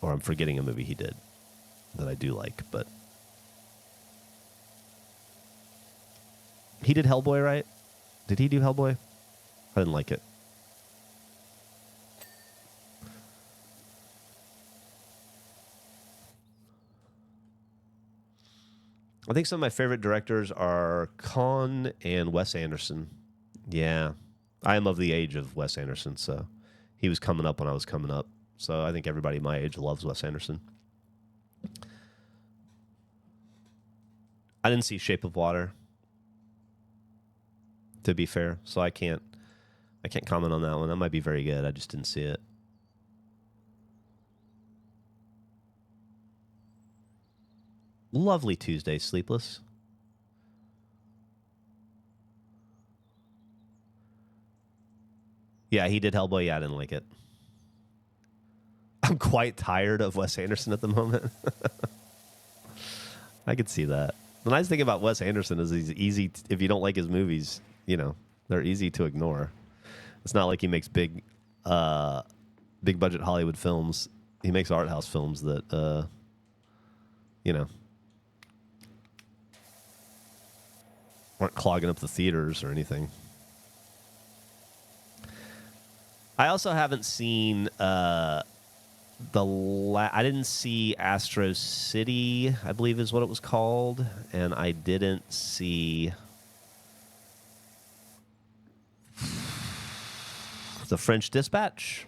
or I'm forgetting a movie he did that I do like. But he did Hellboy, right? Did he do Hellboy? I didn't like it. I think some of my favorite directors are Kahn and Wes Anderson. Yeah. I am of the age of Wes Anderson, so he was coming up when I was coming up. So I think everybody my age loves Wes Anderson. I didn't see Shape of Water, to be fair, so I can't comment on that one. That might be very good. I just didn't see it. Lovely Tuesday, Sleepless. Yeah, he did Hellboy. Yeah, I didn't like it. I'm quite tired of Wes Anderson at the moment. I could see that. The nice thing about Wes Anderson is he's easy. If you don't like his movies, they're easy to ignore. It's not like he makes big budget Hollywood films. He makes art house films that, aren't clogging up the theaters or anything. I also haven't seen I didn't see Astro City, I believe is what it was called, and I didn't see The French Dispatch.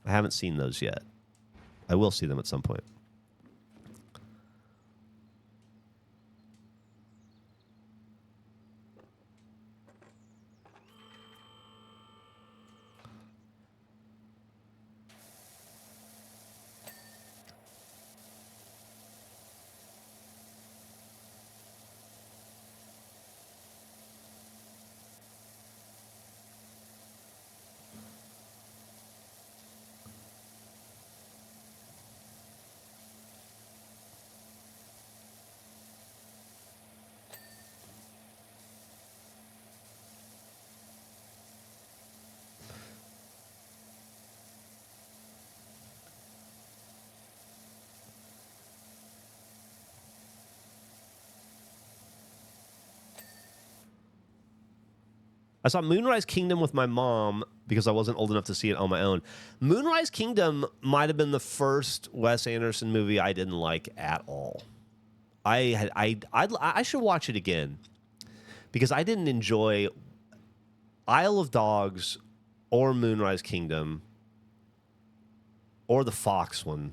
I haven't seen those yet. I will see them at some point. I saw Moonrise Kingdom with my mom because I wasn't old enough to see it on my own. Moonrise Kingdom might have been the first Wes Anderson movie I didn't like at all. I should watch it again because I didn't enjoy Isle of Dogs or Moonrise Kingdom or the Fox one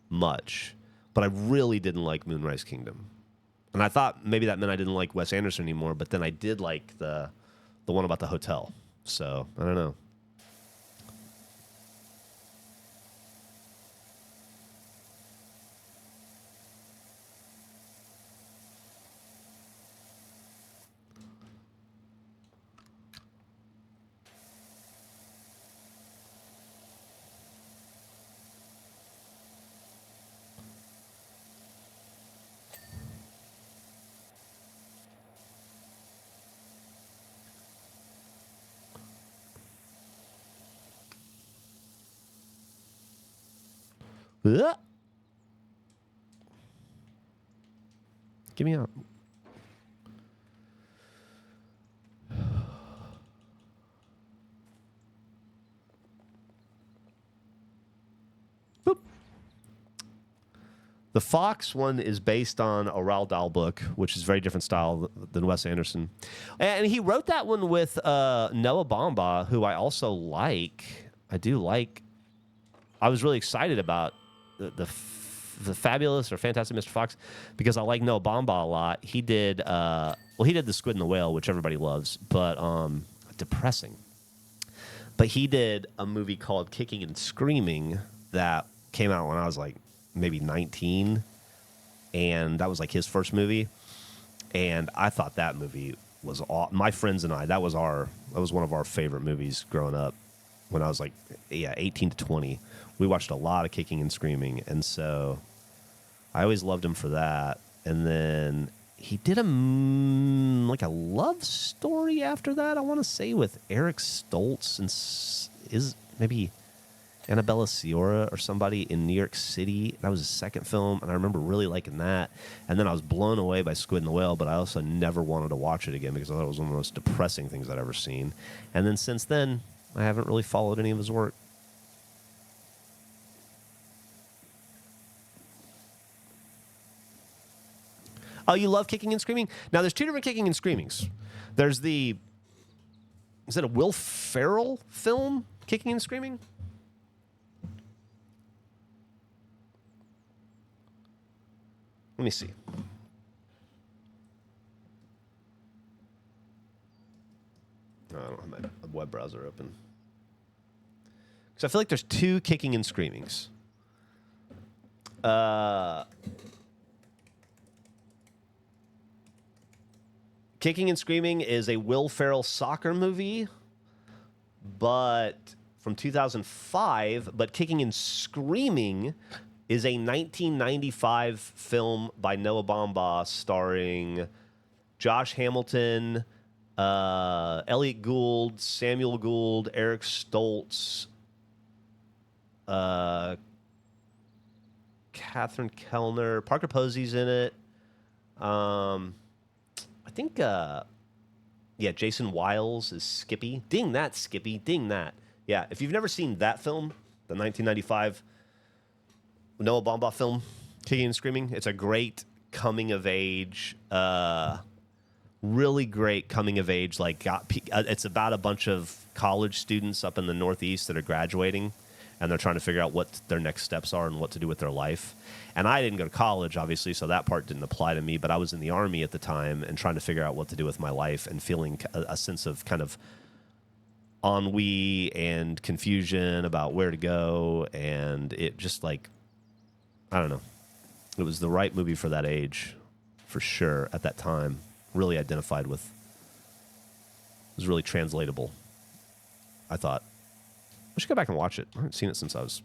much, but I really didn't like Moonrise Kingdom. And I thought maybe that meant I didn't like Wes Anderson anymore, but then I did like the one about the hotel. So, I don't know. Ugh. Give me out. Boop. The Fox one is based on a Roald Dahl book, which is very different style than Wes Anderson. And he wrote that one with Noah Baumbach, who I also like. I do like. I was really excited about the Fabulous or Fantastic Mr. Fox because I like Noah Baumbach a lot. He did he did The Squid and the Whale, which everybody loves, but depressing. But he did a movie called Kicking and Screaming that came out when I was like maybe 19, and that was like his first movie. And I thought that movie was my friends and I, that was one of our favorite movies growing up when I was like 18 to 20. We watched a lot of Kicking and Screaming, and so I always loved him for that. And then he did a love story after that, I want to say, with Eric Stoltz and is maybe Annabella Sciorra or somebody in New York City. That was his second film, and I remember really liking that. And then I was blown away by Squid and the Whale, but I also never wanted to watch it again because I thought it was one of the most depressing things I'd ever seen. And then since then, I haven't really followed any of his work. Oh, you love Kicking and Screaming? Now, there's two different Kicking and Screamings. There's is it a Will Ferrell film, Kicking and Screaming? Let me see. Oh, I don't have my web browser open. Because I feel like there's two Kicking and Screamings. Kicking and Screaming is a Will Ferrell soccer movie, but from 2005. But Kicking and Screaming is a 1995 film by Noah Baumbach starring Josh Hamilton, Elliot Gould, Samuel Gould, Eric Stoltz, Catherine Kellner, Parker Posey's in it. I think, Jason Wiles is Skippy. Ding that, Skippy. Ding that. Yeah, if you've never seen that film, the 1995 Noah Baumbach film, Kicking and Screaming. It's a great coming of age, really great coming of age. It's about a bunch of college students up in the Northeast that are graduating, and they're trying to figure out what their next steps are and what to do with their life. And I didn't go to college, obviously, so that part didn't apply to me, but I was in the Army at the time and trying to figure out what to do with my life and feeling a sense of kind of ennui and confusion about where to go. And it just I don't know. It was the right movie for that age, for sure, at that time. Really identified with. It was really translatable, I thought. I should go back and watch it. I haven't seen it since I was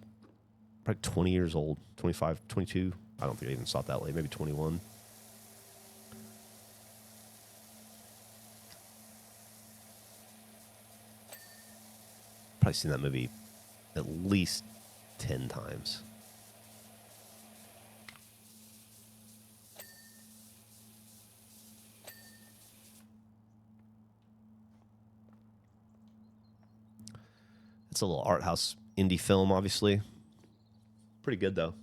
probably 20 years old, 25, 22. I don't think I even saw it that late, maybe 21. Probably seen that movie at least 10 times. It's a little art house indie film, obviously. Pretty good, though.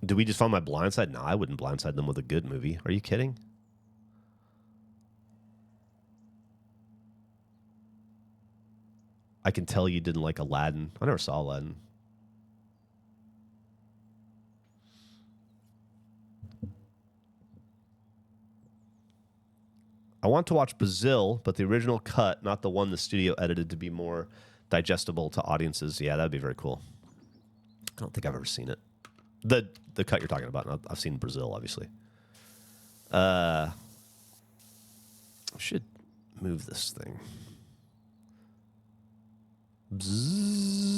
Did we just find my blindside? No, I wouldn't blindside them with a good movie. Are you kidding? I can tell you didn't like Aladdin. I never saw Aladdin. I want to watch Brazil, but the original cut, not the one the studio edited to be more digestible to audiences. Yeah, that'd be very cool. I don't think I've ever seen it. The cut you're talking about. I've seen Brazil, obviously. I should move this thing. Bzzz.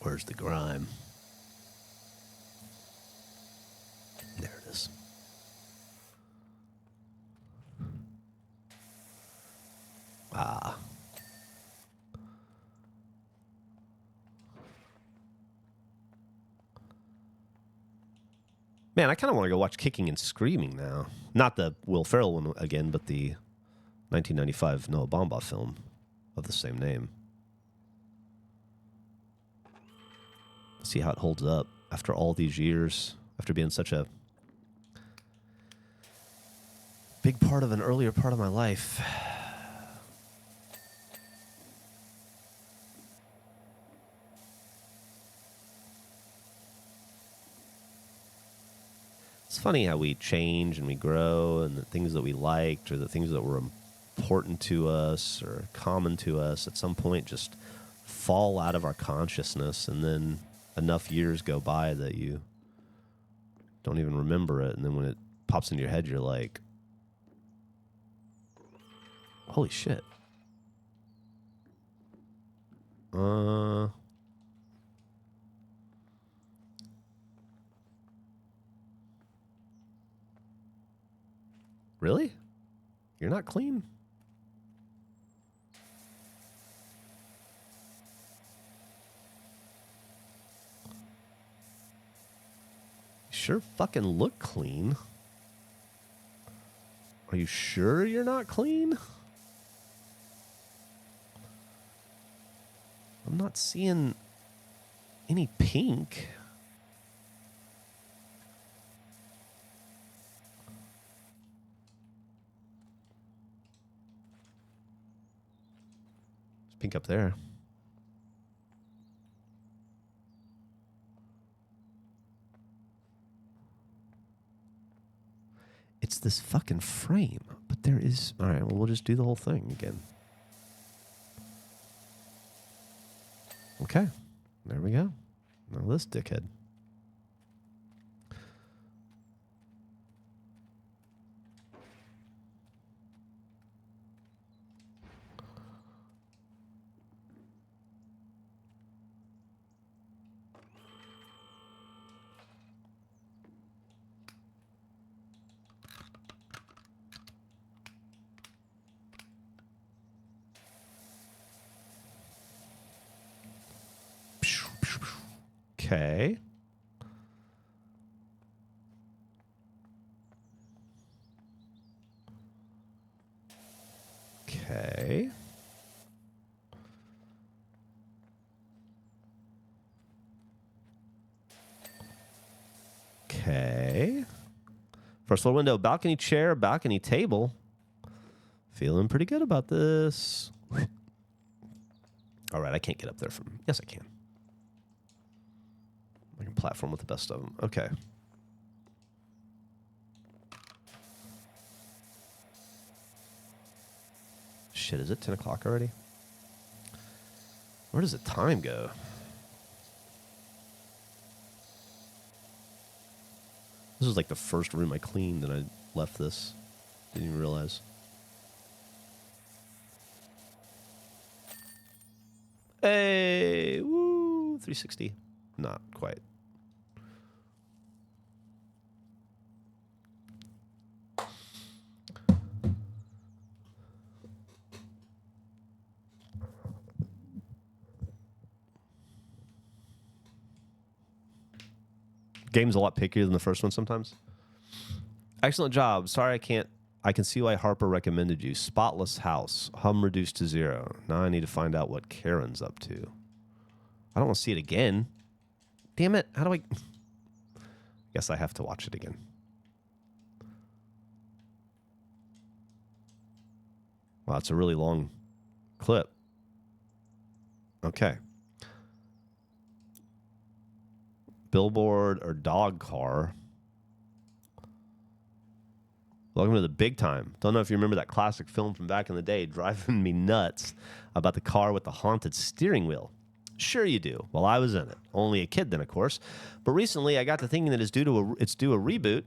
Where's the grime? There it is. Ah. Man, I kind of want to go watch Kicking and Screaming now. Not the Will Ferrell one again, but the 1995 Noah Baumbach film of the same name. See how it holds up after all these years, after being such a big part of an earlier part of my life. It's funny how we change and we grow, and the things that we liked or the things that were important to us or common to us at some point just fall out of our consciousness, and then enough years go by that you don't even remember it, and then when it pops into your head, you're like, holy shit. Really? You're not clean? Sure fucking look clean. Are you sure you're not clean? I'm not seeing any pink. There's pink up there. It's this fucking frame. But there is... All right, well, we'll just do the whole thing again. Okay. There we go. Now this dickhead. Okay. Okay. Okay. First floor window, balcony chair, balcony table. Feeling pretty good about this. All right, I can't get up there from... Yes, I can. I can platform with the best of them. Okay. Shit, is it 10 o'clock already? Where does the time go? This was like the first room I cleaned and I left this. Didn't even realize. Hey, woo, 360. Not quite. Game's a lot pickier than the first one sometimes. Excellent job. Sorry I can see why Harper recommended you. Spotless house. Hum reduced to 0. Now I need to find out what Karen's up to. I don't want to see it again. Damn it. How do I... Guess I have to watch it again. Wow, it's a really long clip. Okay. Billboard or dog car. Welcome to the big time. Don't know if you remember that classic film from back in the day, driving me nuts, about the car with the haunted steering wheel. Sure you do. Well, I was in it. Only a kid then, of course. But recently, I got to thinking that it's due a reboot,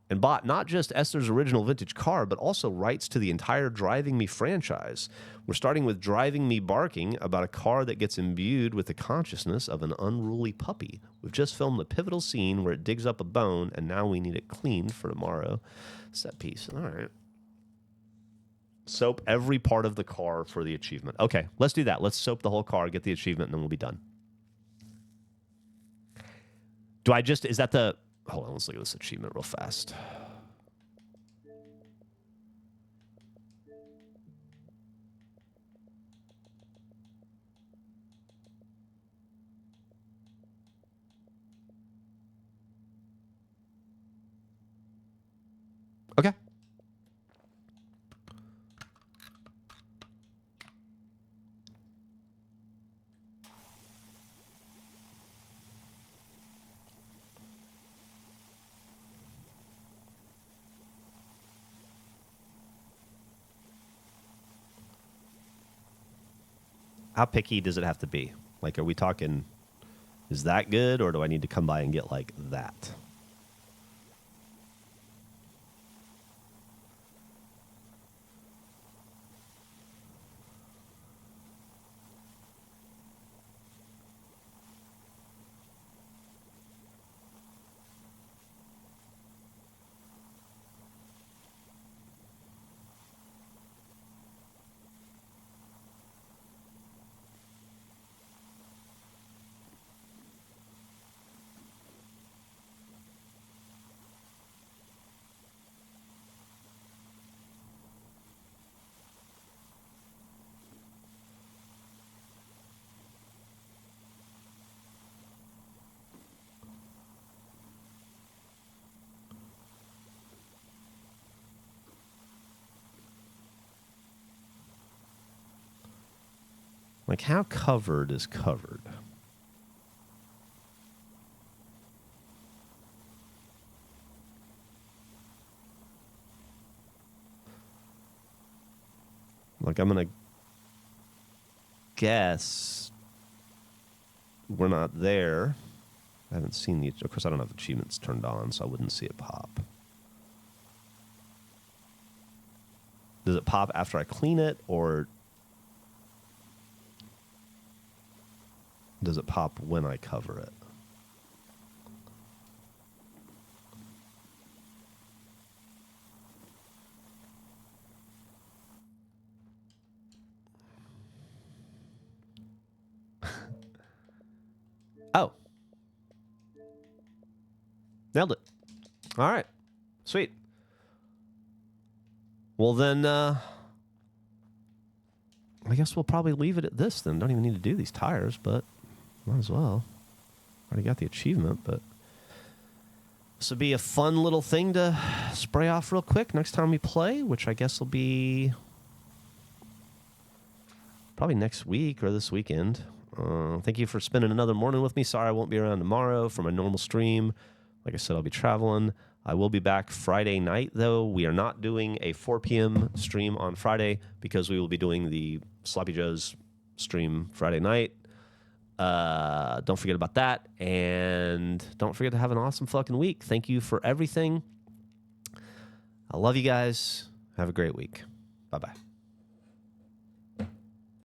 and bought not just Esther's original vintage car, but also rights to the entire Driving Me franchise. We're starting with Driving Me Barking, about a car that gets imbued with the consciousness of an unruly puppy. We've just filmed the pivotal scene where it digs up a bone, and now we need it cleaned for tomorrow. Set piece. All right. Soap every part of the car for the achievement. Okay, let's do that. Let's soap the whole car, get the achievement, and then we'll be done. Do I just... Is that the... Hold on, let's look at this achievement real fast. Okay. How picky does it have to be? Like, are we talking, is that good, or do I need to come by and get, like, that? Like, how covered is covered? Like, I'm going to guess we're not there. I haven't seen the... Of course, I don't have achievements turned on, so I wouldn't see it pop. Does it pop after I clean it, or... does it pop when I cover it? Oh. All right. Sweet. Well, then, I guess we'll probably leave it at this then. Don't even need to do these tires, but might as well. Already got the achievement, but this would be a fun little thing to spray off real quick next time we play, which I guess will be probably next week or this weekend. Thank you for spending another morning with me. Sorry I won't be around tomorrow for my normal stream. Like I said, I'll be traveling. I will be back Friday night, though. We are not doing a 4 p.m. stream on Friday because we will be doing the Sloppy Joe's stream Friday night. Don't forget about that. And don't forget to have an awesome fucking week. Thank you for everything. I love you guys. Have a great week. Bye-bye.